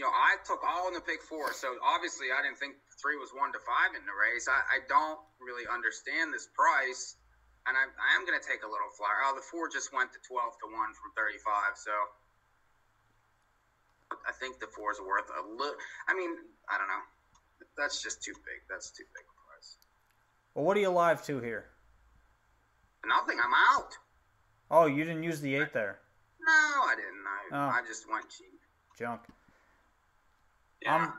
I took all in the pick 4, so obviously I didn't think 3 was 1 to 5 in the race. I don't really understand this price, and I am going to take a little flyer. Oh, the 4 just went to 12 to 1 from 35, so I think the 4 is worth a little. I mean, I don't know. That's just too big. That's too big a price. Well, what are you live to here? Nothing. I'm out. Oh, you didn't use the 8 there. No, I didn't. I just went cheap. Junk. Yeah.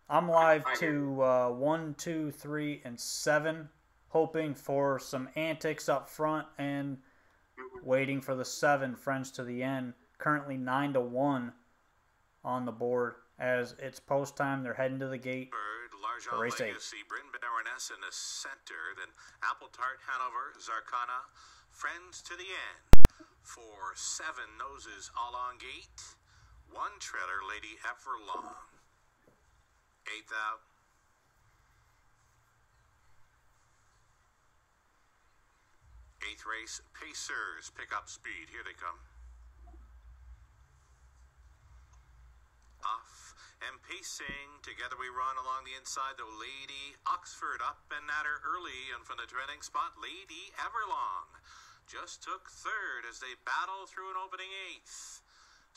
I'm live to 1, 2, 3, and 7, hoping for some antics up front and waiting for the 7, Friends to the End. Currently 9 to 1 on the board as it's post time. They're heading to the gate. Largent Race 8. Legacy, Bryn Baroness in the center, then Apple Tart, Hanover, Zarkana, Friends to the End. For 7 noses all on gate. 1 trailer, Lady Everlong. 8th out. 8th race, Pacers, pick up speed. Here they come. Off and pacing. Together we run along the inside, though Lady Oxford up and at her early, and from the trailing spot, Lady Everlong just took 3rd as they battle through an opening 8th.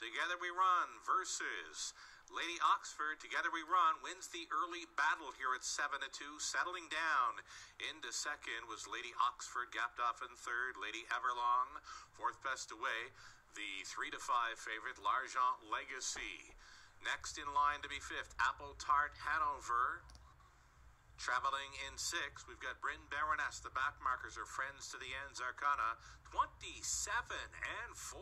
Together we run versus Lady Oxford. Together we run wins the early battle here at 7 to 2. Settling down into 2nd was Lady Oxford, gapped off in 3rd. Lady Everlong 4th best away. The 3 to 5 favorite Largent Legacy. Next in line to be 5th, Apple Tart Hanover. Traveling in 6th, we've got Bryn Baroness. The back markers are Friends to the End, Zarkana. 27 and 4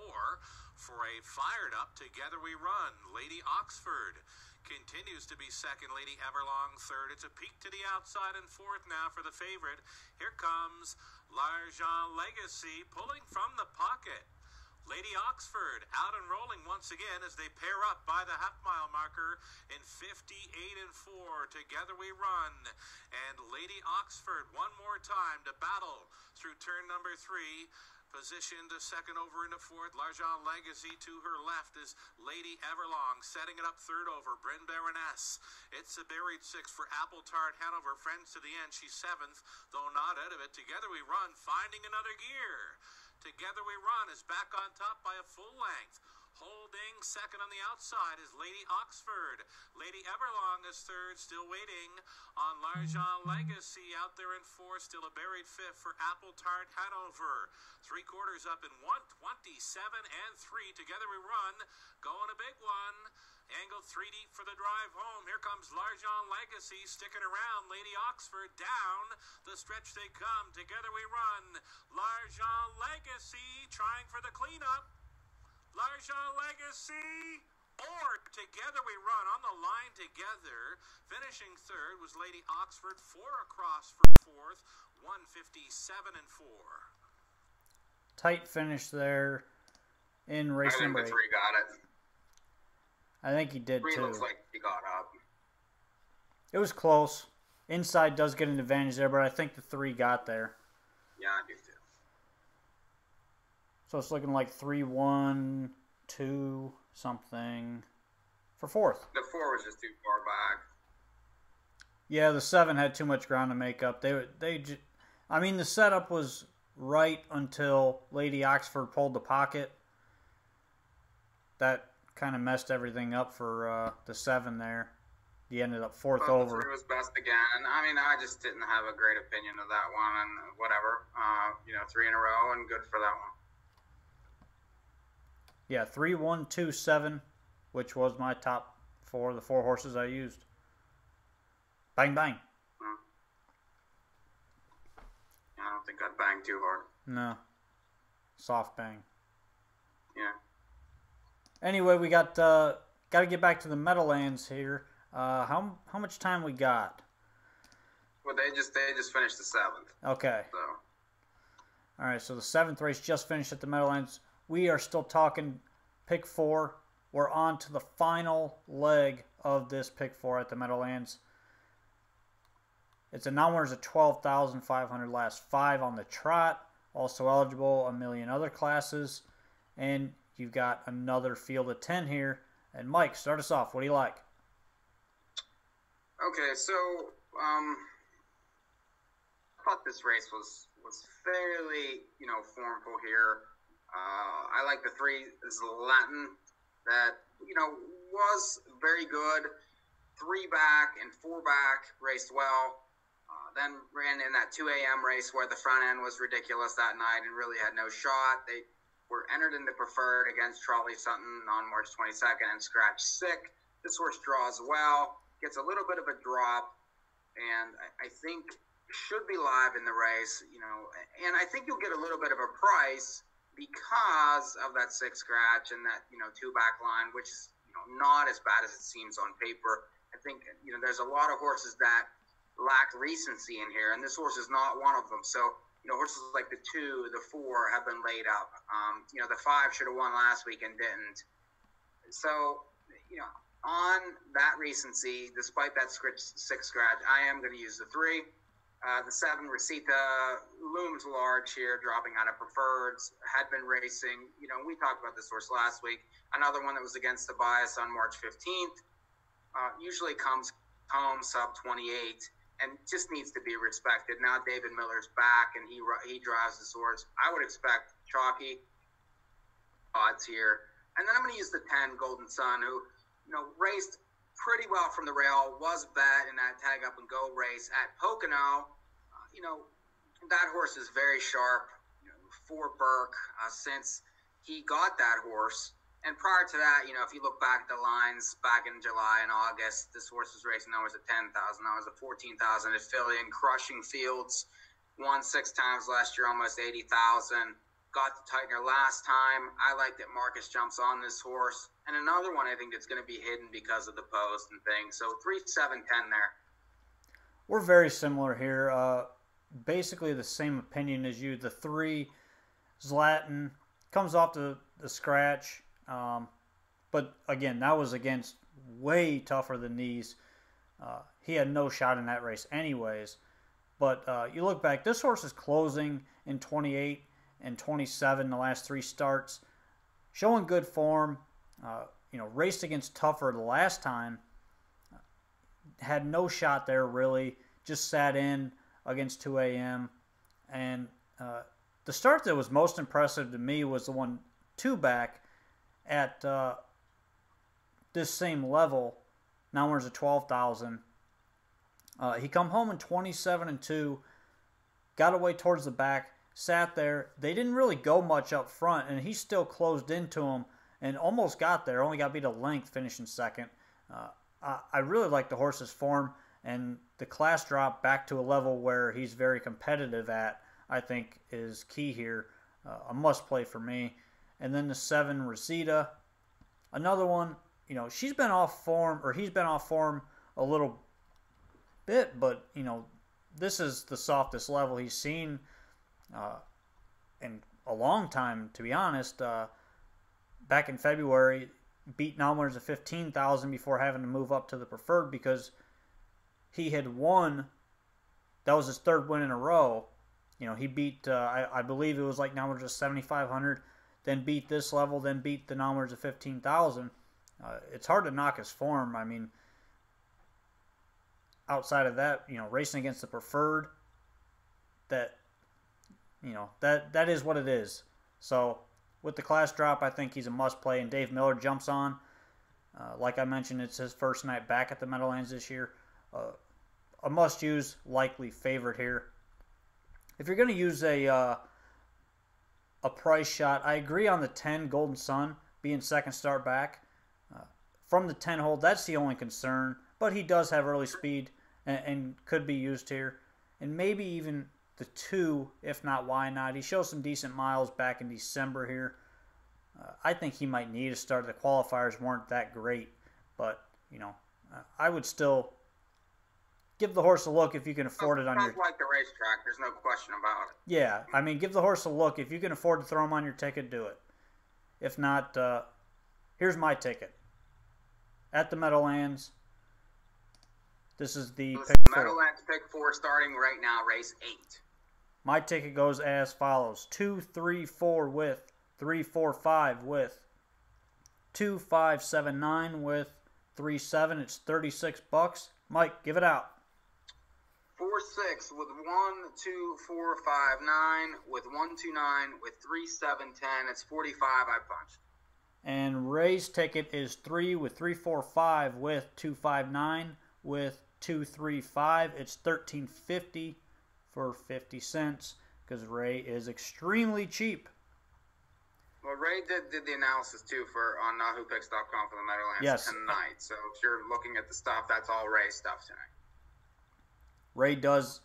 for a fired up Together We Run. Lady Oxford continues to be 2nd. Lady Everlong 3rd. It's a peek to the outside and 4th now for the favorite. Here comes Largent Legacy pulling from the pocket. Lady Oxford out and rolling once again as they pair up by the half-mile marker in 58 and 4. Together we run. And Lady Oxford one more time to battle through turn number 3. Positioned to 2nd over into 4th. Largent Legacy to her left is Lady Everlong setting it up 3rd over Bryn Baroness. It's a buried 6th for Apple Tart Hanover. Friends to the End. She's 7th, though not out of it. Together we run, finding another gear. Together we run is back on top by a full length. Holding 2nd on the outside is Lady Oxford. Lady Everlong is 3rd, still waiting on Largent Legacy out there in 4th. Still a buried 5th for Apple Tart Hanover. 3/4 up in 127 and 3. Together we run, going a big one. Angled 3 deep for the drive home. Here comes Largent Legacy sticking around. Lady Oxford down the stretch they come. Together we run. Largent Legacy trying for the cleanup. Largent Legacy or Together we run on the line together. Finishing 3rd was Lady Oxford. 4 across for 4th. 157 and 4. Tight finish there in race number 8. I think the 3 got it. I think he did 3 too. looks like he got up. It was close. Inside does get an advantage there, but I think the 3 got there. Yeah, I do too. So it's looking like 3, 1, 2, something for 4th. The 4 was just too far back. Yeah, the 7 had too much ground to make up. I mean, the setup was right until Lady Oxford pulled the pocket. That kind of messed everything up for the 7 there. He ended up 4th over. The 3 was best again. I mean, I just didn't have a great opinion of that one, and whatever. 3 in a row, and good for that one. Yeah, 3, 1, 2, 7, which was my top 4, the 4 horses I used. Bang, bang. I don't think I'd bang too hard. No. Soft bang. Yeah. Anyway, we got to get back to the Meadowlands here. How much time we got? Well, they just finished the 7th. Okay. So. All right, so the 7th race just finished at the Meadowlands. We are still talking pick 4. We're on to the final leg of this pick 4 at the Meadowlands. It's a non-winners of 12,500 last 5 on the trot. also eligible, a million other classes, and you've got another field of 10 here. And Mike, start us off. What do you like? Okay, so I thought this race was fairly, formful here. I like the 3 Latin that, was very good. 3 back and 4 back raced well. Then ran in that 2 a.m. race where the front end was ridiculous that night and really had no shot. They were entered in the preferred against Charlie Sutton on March 22nd and scratched sick. This horse draws well, gets a little bit of a drop, and I think should be live in the race, and I think you'll get a little bit of a price because of that 6 scratch and that, 2 back line, which is, not as bad as it seems on paper. I think, there's a lot of horses that lack recency in here, and this horse is not one of them. So, horses like the 2, the 4 have been laid up. The 5 should have won last week and didn't. So, on that recency, despite that 6 scratch, I am going to use the 3. The 7, Recita, looms large here, dropping out of preferreds, had been racing. We talked about this horse last week. Another one that was against the bias on March 15th. Usually comes home sub 28 and just needs to be respected. Now David Miller's back and he drives the horse. I would expect chalky odds here. And then I'm going to use the 10 Golden Sun, who, raced pretty well from the rail, was bet in that tag up and go race at Pocono. That horse is very sharp for Burke since he got that horse. And prior to that, if you look back at the lines back in July and August, this horse was racing numbers at 10,000, numbers at 14,000 at Philly and crushing fields. Won 6 times last year, almost 80,000. Got the Tightener last time. I like that Marcus jumps on this horse. And another one I think that's going to be hidden because of the post and things. So 3, 7, 10 there. We're very similar here. Basically the same opinion as you. The 3 Zlatan comes off the scratch. But again, that was against way tougher than these. He had no shot in that race anyways. But you look back, this horse is closing in 28 and 27 the last 3 starts. Showing good form. Raced against tougher the last time. Had no shot there really. Just sat in against 2 a.m. And the start that was most impressive to me was the one 2 back at this same level. Now we're at 12,000. He come home in 27 and 2, got away towards the back, sat there. They didn't really go much up front, and he still closed into him and almost got there. Only got beat a length, finishing second. I really like the horse's form, and the class drop back to a level where he's very competitive at, I think, is key here. A must play for me. And then the 7 Reseda, another one. She's been off form, or he's been off form a little bit, but this is the softest level he's seen in a long time, to be honest. Back in February, beat numbers of 15,000 before having to move up to the preferred because he had won. That was his 3rd win in a row. He beat, I believe it was like numbers of 7,500, then beat this level, then beat the numbers of 15,000. It's hard to knock his form. I mean, outside of that, racing against the preferred, that is what it is. So with the class drop, I think he's a must play, and Dave Miller jumps on. Like I mentioned, it's his first night back at the Meadowlands this year. A must use, likely favorite here. If you're going to use a price shot, I agree on the 10 Golden Sun being second start back. From the 10 hole, that's the only concern. But he does have early speed and could be used here. And maybe even the 2, if not, why not? He shows some decent miles back in December here. I think he might need a start. The qualifiers weren't that great. But, I would still give the horse a look if you can afford it on your... Sounds like the racetrack. There's no question about it. Yeah, I mean, give the horse a look. If you can afford to throw him on your ticket, do it. If not, here's my ticket. At the Meadowlands, this is the Pick4. Meadowlands Pick4 starting right now, race 8. My ticket goes as follows: 2, 3, 4 with 3, 4, 5 with 2, 5, 7, 9 with 3, 7. It's $36. Mike, give it out. 4, 6 with 1, 2, 4, 5, 9 with 1, 2, 9 with 3, 7, 10. It's 45. I punched. And Ray's ticket is 3 with 3, 4, 5 with 2, 5, 9 with 2, 3, 5. It's $13.50 for 50 cents because Ray is extremely cheap. Well, Ray did the analysis too on NAHUpicks.com for the Meadowlands tonight. So if you're looking at the stuff, that's all Ray stuff tonight. Ray does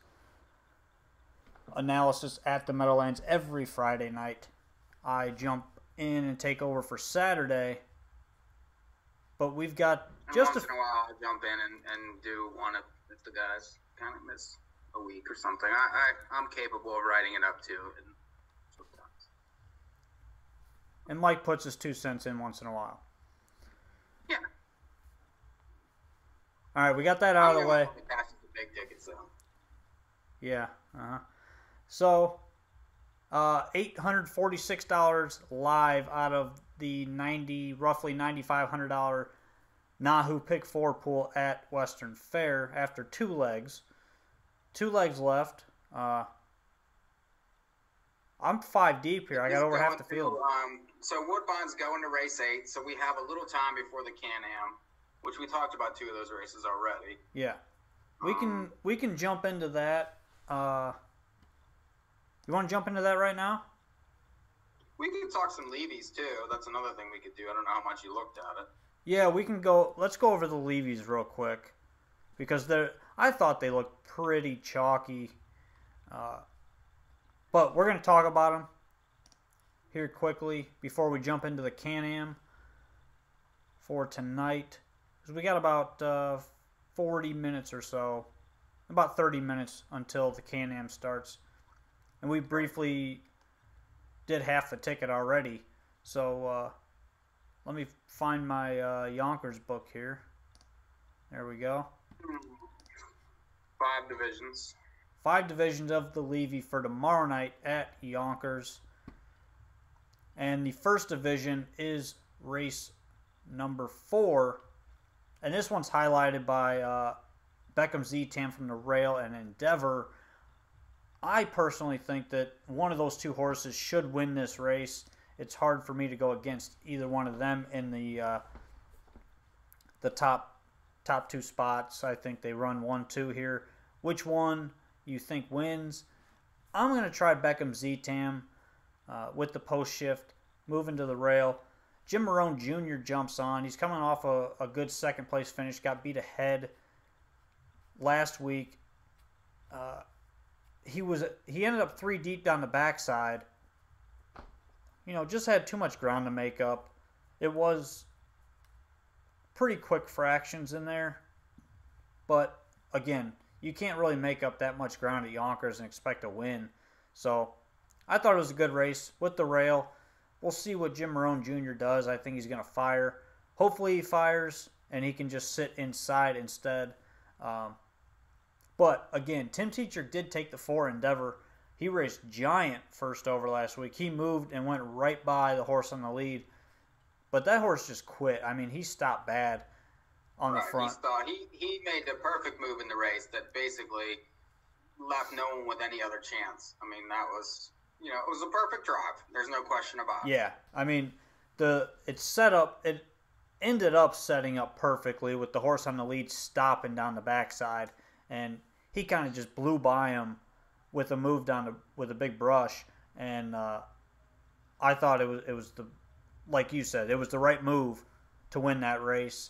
analysis at the Meadowlands every Friday night. I jump in and take over for Saturday, but we've got once in a while I'll jump in and do one if the guys kind of miss a week or something. I'm capable of writing it up too. And Mike puts his 2 cents in once in a while. Yeah. All right, we got that out of the way. Big tickets, though. Yeah. So, $846 live out of the roughly $9,500 NAHU Pick4 pool at Western Fair after 2 legs. 2 legs left. I'm 5 deep here. I got over half the field. So Woodbine's going to race 8, so we have a little time before the Can-Am, which we talked about 2 of those races already. Yeah. We can jump into that. You want to jump into that right now? We could talk some Levies too. That's another thing we could do. I don't know how much you looked at it. Yeah, we can go. Let's go over the Levies real quick because I thought they looked pretty chalky. But we're going to talk about them here quickly before we jump into the Can-Am for tonight. Because we got about 40 minutes or so, about 30 minutes until the Can-Am starts. And we briefly did half the ticket already. So let me find my Yonkers book here. There we go. 5 divisions. 5 divisions of the Levy for tomorrow night at Yonkers. And the first division is race number 4. And this one's highlighted by Beckham Z-Tam from the Rail and Endeavor. I personally think that one of those 2 horses should win this race. It's hard for me to go against either one of them in the top 2 spots. I think they run 1-2 here. Which one you think wins? I'm going to try Beckham Z-Tam with the post shift, moving to the Rail. Jim Marone Jr. jumps on. He's coming off a good second place finish. Got beat ahead last week. He ended up 3 deep down the backside. You know, just had too much ground to make up. It was pretty quick fractions in there. But, again, you can't really make up that much ground at Yonkers and expect a win. So, I thought it was a good race with the Rail. We'll see what Jim Marone Jr. does. I think he's going to fire. Hopefully he fires and he can just sit inside instead. But, again, Tim Teacher did take the 4 Endeavor. He raced Giant first over last week. He moved and went right by the horse on the lead. But that horse just quit. I mean, he stopped bad on the front. He made the perfect move in the race that basically left no one with any other chance. I mean, that was, it was a perfect drive. There's no question about it. Yeah. I mean, it ended up setting up perfectly with the horse on the lead stopping down the backside. And he kind of just blew by him with a move with a big brush. And I thought it was like you said, it was the right move to win that race.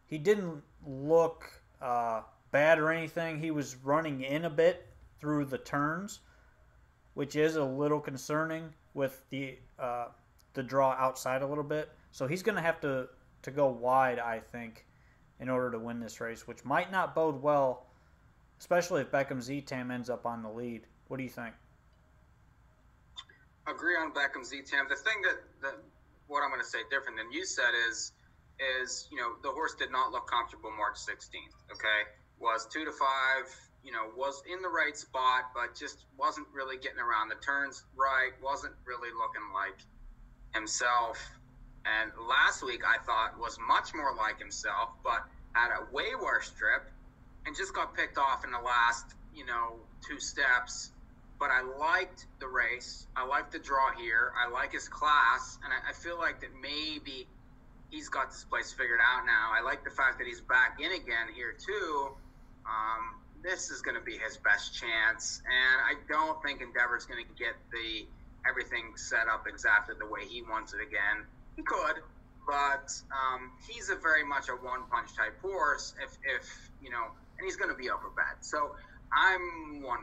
He didn't look bad or anything. He was running in a bit through the turns, which is a little concerning with the draw outside a little bit. So he's going to have to go wide, I think, in order to win this race, which might not bode well, especially if Beckham Z-Tam ends up on the lead. What do you think? Agree on Beckham Z-Tam. The thing that what I'm going to say different than you said is the horse did not look comfortable March 16th. Okay, was 2 to 5. was in the right spot, but just wasn't really getting around the turns right, wasn't really looking like himself. And last week I thought was much more like himself, but had a way worse trip and just got picked off in the last, 2 steps. But I liked the race. I liked the draw here. I like his class. And I feel like that maybe he's got this place figured out now. I like the fact that he's back in again here too. This is going to be his best chance. And I don't think Endeavor's going to get everything set up exactly the way he wants it again. He could, but he's a very much a one-punch type horse. If and he's going to be over bet. So I'm 1-4.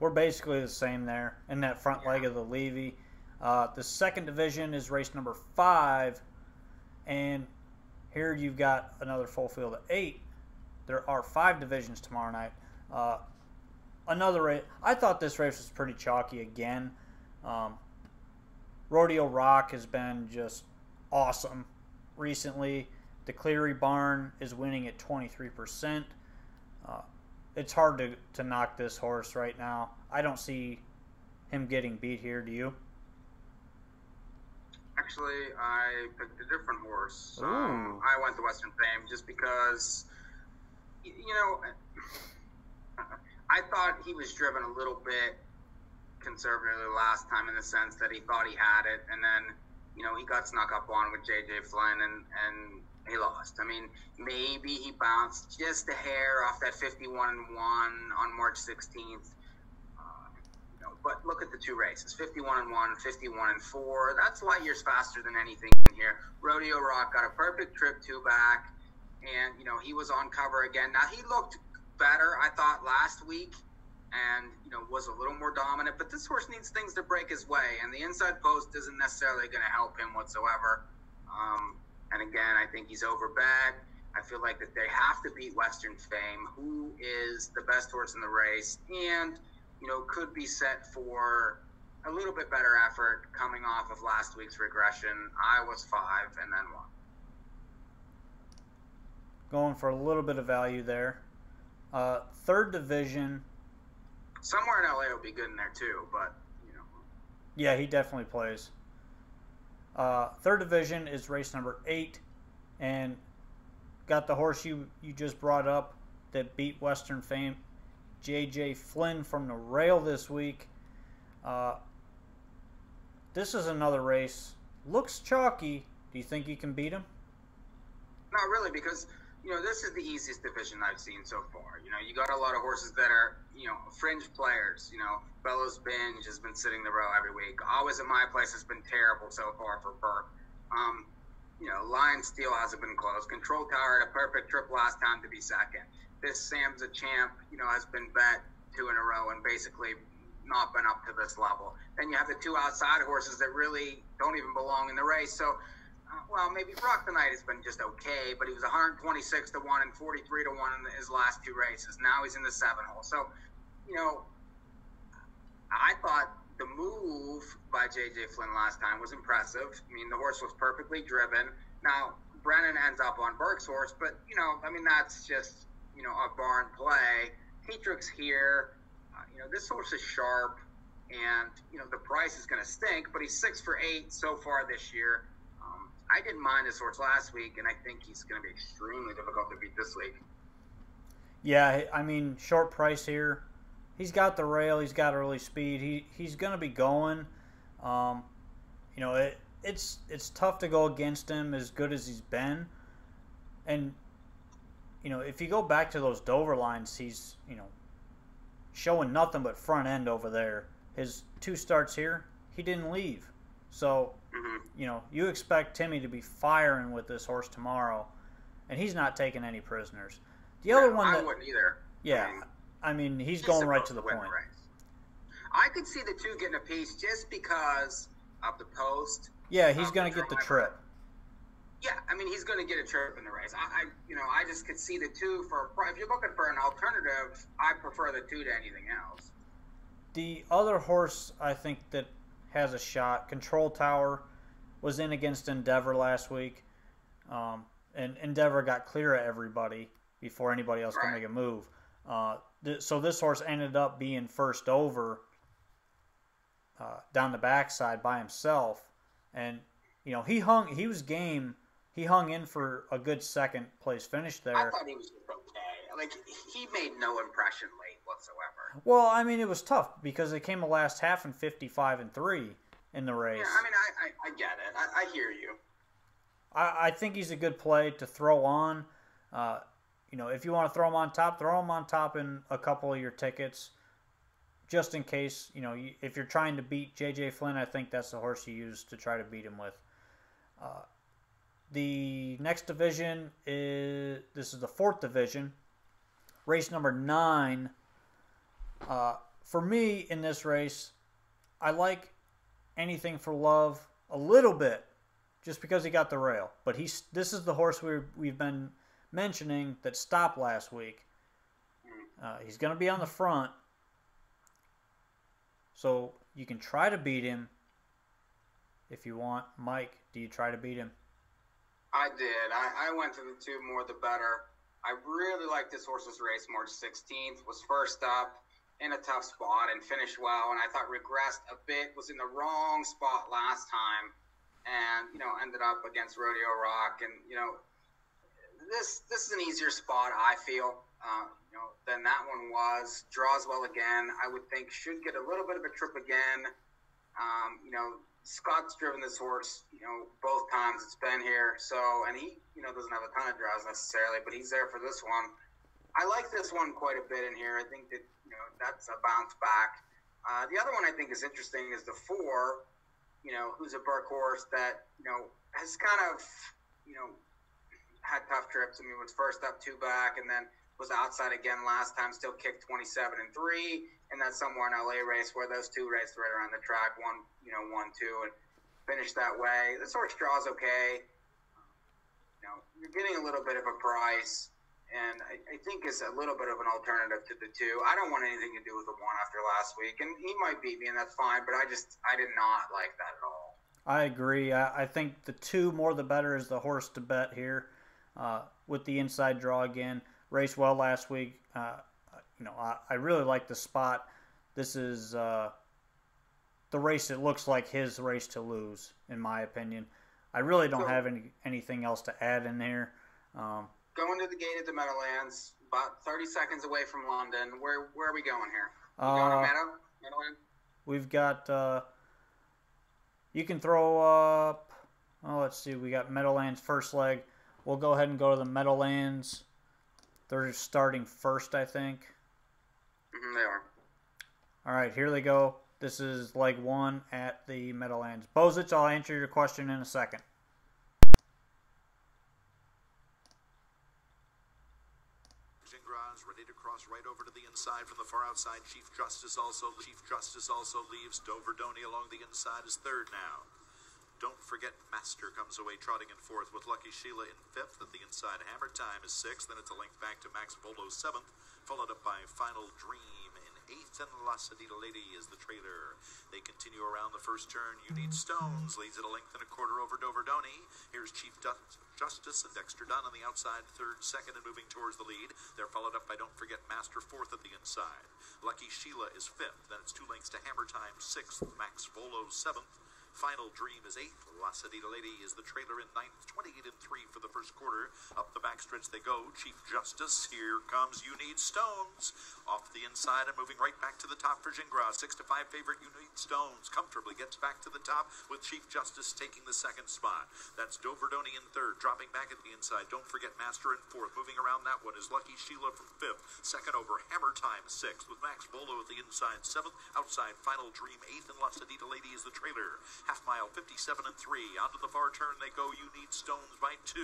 We're basically the same there in that front leg of the Levy. The second division is race number 5, and here you've got another full field of 8. There are 5 divisions tomorrow night. Another race. I thought this race was pretty chalky again. Rodeo Rock has been just awesome recently. The Cleary Barn is winning at 23%. It's hard to knock this horse right now. I don't see him getting beat here. Do you? Actually, I picked a different horse. I went to Western Fame just because, I thought he was driven a little bit conservatively last time in the sense that he thought he had it, and then, he got snuck up on with J.J. Flynn, and he lost. I mean, maybe he bounced just a hair off that 51-1 on March 16th. But look at the 2 races, 51-1, 51-4. That's light years faster than anything here. Rodeo Rock got a perfect trip 2 back, and, he was on cover again. Now, he looked better, I thought, last week, and, was a little more dominant. But this horse needs things to break his way, and the inside post isn't necessarily going to help him whatsoever. And again, I think he's overbet. I feel like that they have to beat Western Fame, who is the best horse in the race, and could be set for a little bit better effort coming off of last week's regression. I was 5 and then 1. Going for a little bit of value there. Third division. Somewhere in LA will be good in there too, but Yeah, he definitely plays. Third division is race number 8, and got the horse you just brought up that beat Western Fame, J.J. Flynn from the rail this week. This is another race. Looks chalky. Do you think you can beat him? Not really, because this is the easiest division I've seen so far. You got a lot of horses that are fringe players. Bellows Binge has been sitting the row every week. Always at My Place has been terrible so far for Burke. Lion Steel hasn't been close. Control Tower had a perfect trip last time to be second. This Sam's a Champ, has been bet 2 in a row and basically not been up to this level. Then you have the 2 outside horses that really don't even belong in the race. So, maybe Rock the Knight has been just okay, but he was 126 to 1 and 43 to 1 in his last 2 races. Now he's in the 7 hole. So, I thought the move by J.J. Flynn last time was impressive. I mean, the horse was perfectly driven. Now, Brennan ends up on Burke's horse, but, that's just, a barn play. Tetrick's here. This horse is sharp, and, the price is going to stink, but he's 6 for 8 so far this year. I didn't mind this horse last week, and I think he's going to be extremely difficult to beat this week. Yeah, short price here. He's got the rail. He's got early speed. He's going to be going. It's tough to go against him as good as he's been. And, if you go back to those Dover lines, he's, showing nothing but front end over there. His 2 starts here, he didn't leave. So, you expect Timmy to be firing with this horse tomorrow, and he's not taking any prisoners. The other one I wouldn't either. Yeah, he's going right to the point. I could see the 2 getting a piece just because of the post. Yeah, he's going to get the trip. Yeah, he's going to get a trip in the race. I just could see the 2 for. If you're looking for an alternative, I prefer the 2 to anything else. The other horse I think that has a shot, Control Tower, was in against Endeavor last week, and Endeavor got clear of everybody before anybody else can Right. make a move. So this horse ended up being first over down the backside by himself, and he was game. He hung in for a good second place finish there. I thought he was just okay. Like, he made no impression late whatsoever. Well, I mean, it was tough because it came the last half in 55-3 in the race. Yeah, I mean, I get it. I hear you. I think he's a good play to throw on. If you want to throw him on top in a couple of your tickets, just in case. If you're trying to beat J.J. Flynn, I think that's the horse you use to try to beat him with. The next division is the 4th division, race number 9. For me in this race, I like Anything for Love a little bit, just because he got the rail. But this is the horse we've been mentioning that stopped last week. He's going to be on the front, so you can try to beat him if you want. Mike, do you try to beat him? I did. I went to the 2 more the better. I really liked this horse's race. March 16th was first up in a tough spot and finished well, and I thought regressed a bit, was in the wrong spot last time, and ended up against Rodeo Rock, and this is an easier spot, I feel, than that one was. Draws well again. I would think should get a little bit of a trip again. Scott's driven this horse, both times it's been here. So, and he, doesn't have a ton of draws necessarily, but he's there for this one. I like this one quite a bit in here. I think that, that's a bounce back. The other one I think is interesting is the 4, who's a Burke horse that, has kind of, had tough trips. I mean, was first up 2 back and then was outside again last time, still kicked 27-3. And that's somewhere in LA race where those 2 raced right around the track, 1-2, and finished that way. This horse draws okay. You're getting a little bit of a price, and I think is a little bit of an alternative to the 2. I don't want anything to do with the 1 after last week, and he might beat me, and that's fine, but I did not like that at all. I agree. I think the 2 more the better is the horse to bet here, with the inside draw again. Raced well last week. I really like the spot. This is the race that looks like his race to lose, in my opinion. I really don't have anything else to add in there. Going to the gate at the Meadowlands, about 30 seconds away from London. Where are we going here? Going to Meadowlands? We've got, you can throw up, let's see, we got Meadowlands first leg. We'll go ahead and go to the Meadowlands. They're starting first, I think. They are. All right, here they go. This is leg 1 at the Meadowlands. Bozich, I'll answer your question in a second. Ready to cross right over to the inside from the far outside. Chief Justice also leaves. Doverdoni along the inside is 3rd now. Don't forget Master comes away trotting in 4th with Lucky Sheila in 5th. At the inside, Hammer Time is 6th. Then it's a length back to Max Volo 7th, followed up by Final Dream in 8th, and La Sedita Lady is the trailer. They continue around the first turn. You Need Stones leads at a length and a quarter over Doverdoni. Here's Chief Justice and Dexter Dunn on the outside, 3rd, 2nd, and moving towards the lead. They're followed up by Don't Forget Master 4th at the inside. Lucky Sheila is 5th. Then it's 2 lengths to Hammer Time 6th, Max Volo 7th. Final Dream is 8th. La Sedita Lady is the trailer in 9th. 28-3 for the first quarter. Up the backstretch they go. Chief Justice, here comes You Need Stones. Off the inside and moving right back to the top for Gingras. 6-5 favorite You Need Stones comfortably gets back to the top with Chief Justice taking the 2nd spot. That's Doverdoni in 3rd, dropping back at the inside. Don't Forget Master in 4th. Moving around that one is Lucky Sheila from 5th. 2nd over Hammer Time 6th with Max Volo at the inside 7th. Outside Final Dream 8th, and La Sedita Lady is the trailer. Half mile 57-3. Onto the far turn they go. You Need Stones by 2.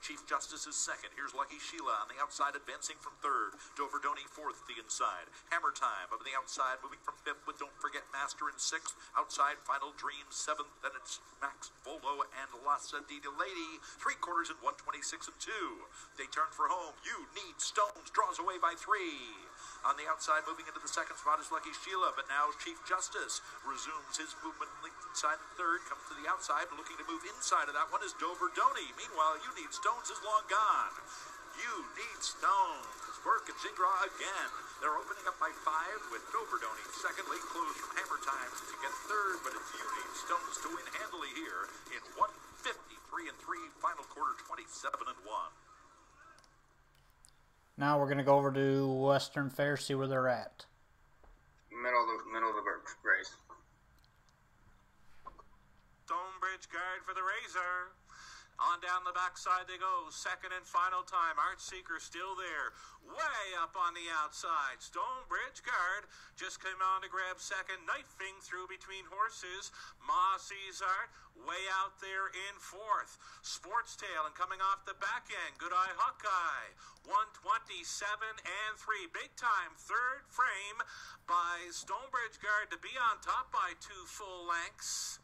Chief Justice is 2nd. Here's Lucky Sheila on the outside, advancing from 3rd. Doverdoni 4th at the inside. Hammer Time up on the outside, moving from 5th with Don't Forget Master in 6th. Outside Final Dream 7th. Then it's Max Volo and La Sedita Lady. 3 quarters in 126-2. They turn for home. You Need Stones draws away by 3. On the outside, moving into the 2nd spot is Lucky Sheila, but now Chief Justice resumes his movement inside the third, comes to the outside, looking to move inside of that one is Dover Doney. Meanwhile, You Need Stones is long gone. You Need Stones. Burke and Zingra again. They're opening up by 5 with Dover Doney second. Late close from Hammer Time to get third, but it's You Need Stones to win handily here in 153-3, final quarter 27-1. Now we're going to go over to Western Fair, see where they're at. Middle of the race. Stonebridge guard for the Razor. On down the backside they go. Second and final time. Art Seeker still there. Way up on the outside. Stonebridge guard just came on to grab second. Knifing through between horses. Mossy's Art way out there in fourth. Sports Tail and coming off the back end. Good Eye Hawkeye. 127 and 3. Big time third frame by Stonebridge guard to be on top by 2 full lengths.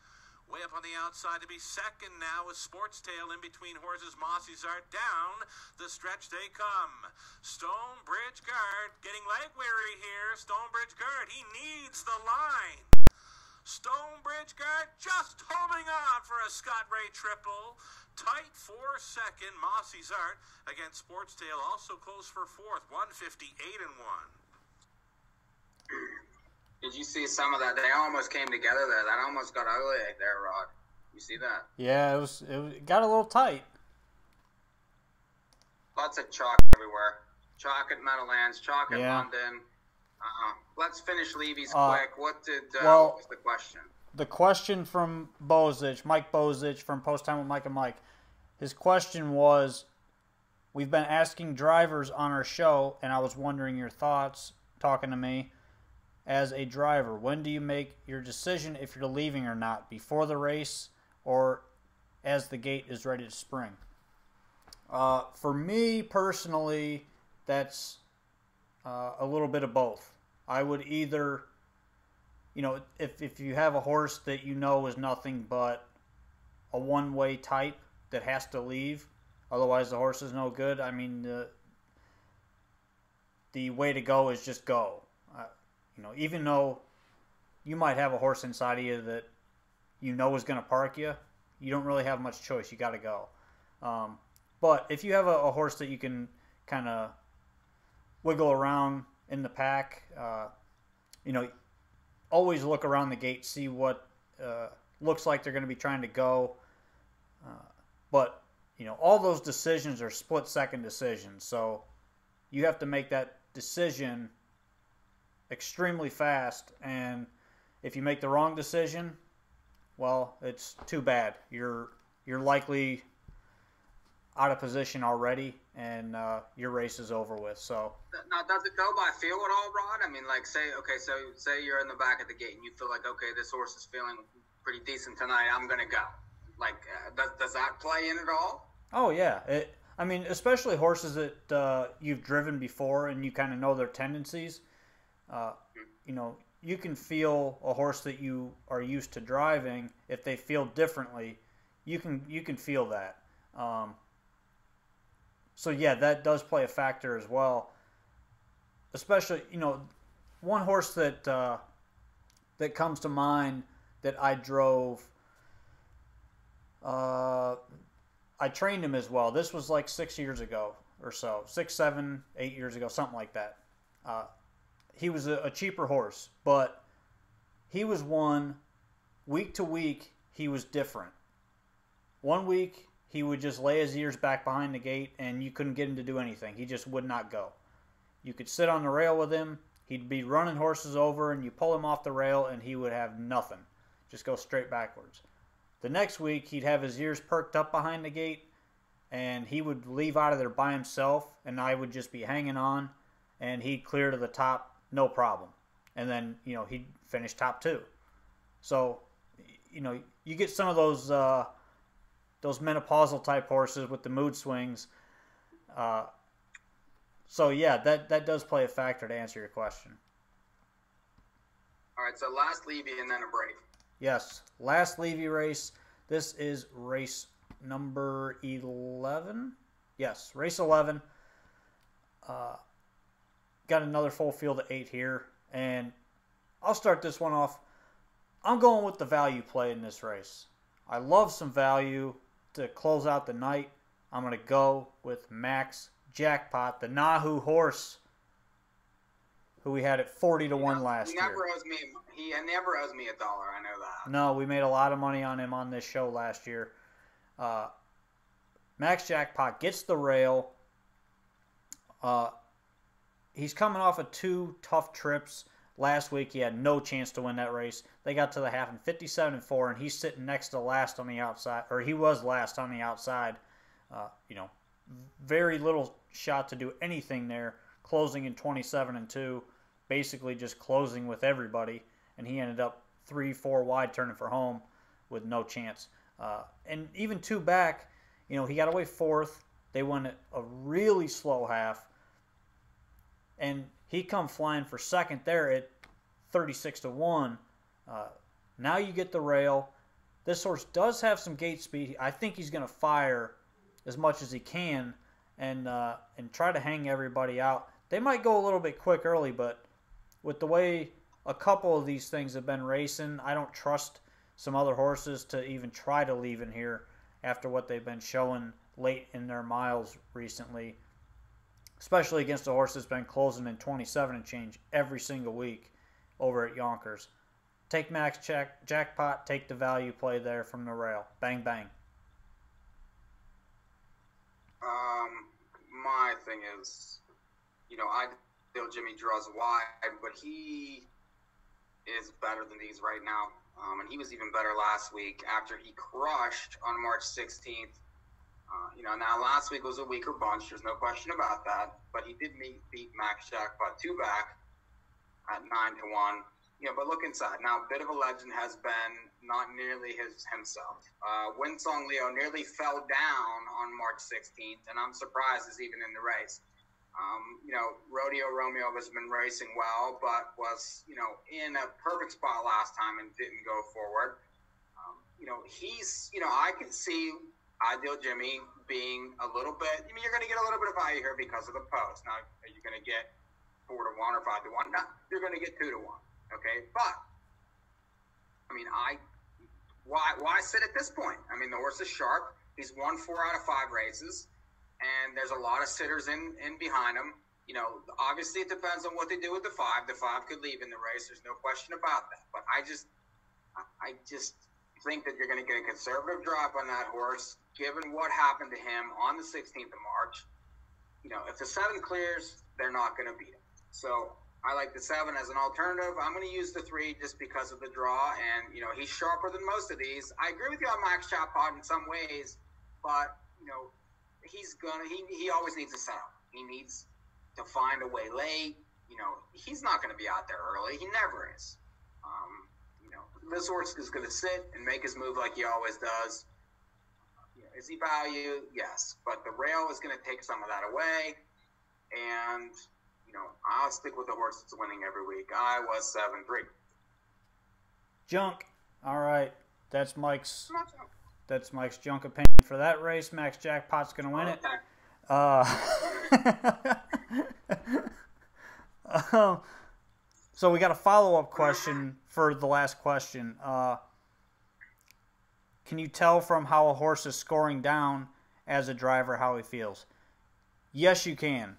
Way up on the outside to be second now with Sports Tail in between horses. Mossy's Art down the stretch they come. Stonebridge guard getting leg weary here. Stonebridge guard, he needs the line. Stonebridge guard just holding on for a Scott Ray triple. Tight for second. Mossy's Art against Sports Tail also close for fourth. 158-1. Did you see some of that? They almost came together there. That almost got ugly there, Rod. You see that? Yeah, it got a little tight. Lots of chalk everywhere. Chalk at Meadowlands, chalk at London. Let's finish Levy's quick. What was the question? The question from Mike Bozich from Post Time with Mike and Mike. His question was, we've been asking drivers on our show, and I was wondering your thoughts, talking to me. As a driver, when do you make your decision if you're leaving or not? Before the race or as the gate is ready to spring? For me personally, that's a little bit of both. I would either, if you have a horse that you know is nothing but a one-way type that has to leave, otherwise the horse is no good. I mean, the way to go is just go. Even though you might have a horse inside of you that you know is going to park you, you don't really have much choice. You got to go. But if you have a horse that you can kind of wiggle around in the pack, always look around the gate, see what looks like they're going to be trying to go. But all those decisions are split-second decisions, so you have to make that decision extremely fast, and if you make the wrong decision, well, it's too bad. You're likely out of position already, and your race is over with. So now, does it go by feel at all, Rod? I mean, like, say you're in the back of the gate and you feel like, okay, this horse is feeling pretty decent tonight, I'm gonna go. Like, does that play in at all? Oh yeah, especially horses that you've driven before and you kind of know their tendencies. You can feel a horse that you are used to driving. If they feel differently, you can feel that. So yeah, that does play a factor as well. Especially, one horse that comes to mind that I drove. I trained him as well. This was like 6 years ago or so, 6, 7, 8 years ago, something like that. He was a cheaper horse, but he was one, week to week, he was different. 1 week, he would just lay his ears back behind the gate, and you couldn't get him to do anything. He just would not go. You could sit on the rail with him. He'd be running horses over, and you pull him off the rail, and he would have nothing. Just go straight backwards. The next week, he'd have his ears perked up behind the gate, and he would leave out of there by himself, and I would just be hanging on, and he'd clear to the top. No problem. And then, he'd finish top 2. So, you get some of those menopausal type horses with the mood swings. So, yeah, that does play a factor to answer your question. All right, so last Levy and then a break. Yes, last Levy race. This is race number 11. Yes, race 11. Got another full field of 8 here, and I'll start this one off. I'm going with the value play in this race. I love some value to close out the night. I'm going to go with Max Jackpot, the NAHU horse, who we had at 40-1 last year. He never owes me $1. I know that. No, we made a lot of money on him on this show last year. Max Jackpot gets the rail. He's coming off of 2 tough trips. Last week, he had no chance to win that race. They got to the half in 57-4, and he's sitting next to last on the outside, or he was last on the outside. Very little shot to do anything there, closing in 27-2, basically just closing with everybody, and he ended up 3-4 wide turning for home with no chance. And even 2 back, he got away 4th. They won a really slow half, and he come flying for 2nd there at 36-1. Now you get the rail. This horse does have some gate speed. I think he's going to fire as much as he can and try to hang everybody out. They might go a little bit quick early, but with the way a couple of these things have been racing, I don't trust some other horses to even try to leave in here after what they've been showing late in their miles recently, especially against a horse that's been closing in 27 and change every single week over at Yonkers. Take Max Jackpot, take the value play there from the rail. Bang, bang. My thing is, I feel Jimmy draws wide, but he is better than these right now. And he was even better last week after he crushed on March 16th. Now last week was a weaker bunch. There's no question about that. But he did beat Max Jackpot 2 back at 9-1. But look inside. Now, a bit of a legend has been not nearly himself. Winsong Leo nearly fell down on March 16th, and I'm surprised he's even in the race. Rodeo Romeo has been racing well, but was, in a perfect spot last time and didn't go forward. I can see Ideal Jimmy being a little bit, you're going to get a little bit of value here because of the post. Now, are you going to get 4-1 or 5-1? No, you're going to get 2-1. Okay, but why sit at this point? The horse is sharp. He's won 4 out of 5 races, and there's a lot of sitters in behind him. Obviously it depends on what they do with the 5. The 5 could leave in the race. There's no question about that. But I just think that you're going to get a conservative drop on that horse, given what happened to him on the 16th of March. If the 7 clears, they're not going to beat him. So I like the 7 as an alternative. I'm going to use the 3 just because of the draw, and he's sharper than most of these. I agree with you on Max Jackpot in some ways, but he always needs a setup. He needs to find a way late. He's not going to be out there early. He never is. This horse is going to sit and make his move like he always does. Is he value? Yes, but the rail is going to take some of that away, and I'll stick with the horse that's winning every week. I was 7-3. Junk. All right. That's Mike's junk opinion for that race. Max Jackpot's going to win it. So we got a follow-up question for the last question. Can you tell from how a horse is scoring down as a driver how he feels? Yes, you can.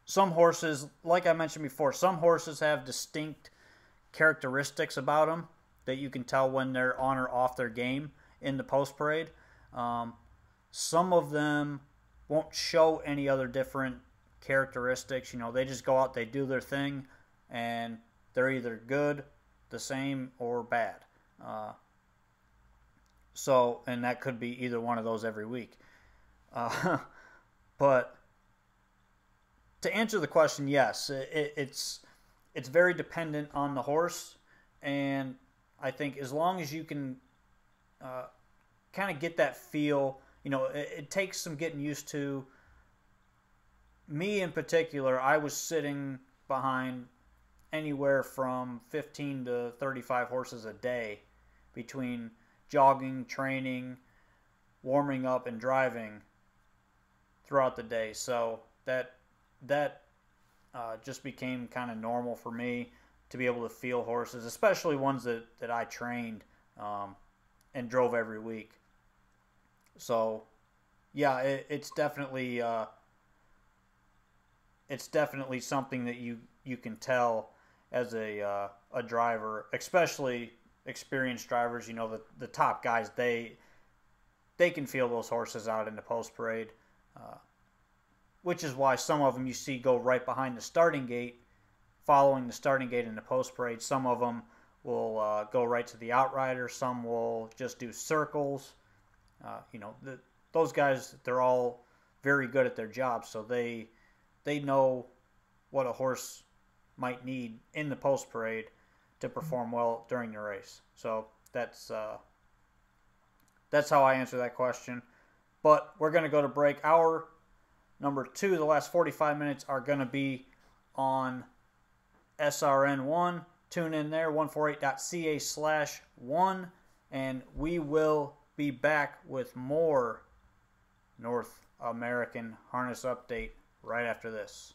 Some horses, like I mentioned before, some horses have distinct characteristics about them that you can tell when they're on or off their game in the post parade. Some of them won't show any other different characteristics. They just go out, they do their thing, and they're either good, the same, or bad. And that could be either one of those every week. But to answer the question, yes, it's very dependent on the horse, and I think as long as you can kind of get that feel, it takes some getting used to. Me in particular, I was sitting behind anywhere from 15 to 35 horses a day between jogging, training, warming up, and driving throughout the day. So that just became kind of normal for me. to be able to feel horses, especially ones that I trained and drove every week. So, yeah, it's definitely something that you can tell as a driver, especially experienced drivers. You know, the top guys, they can feel those horses out in the post parade, which is why some of them you see go right behind the starting gate, following the starting gate in the post parade. Some of them will go right to the outrider. Some will just do circles. You know, those guys, they're all very good at their job, so they know what a horse might need in the post parade to perform well during the race. So that's how I answer that question. But we're going to go to break. Hour number 2, the last 45 minutes are going to be on SRN1. Tune in there, 148.ca/1, and we will be back with more North American Harness Update right after this.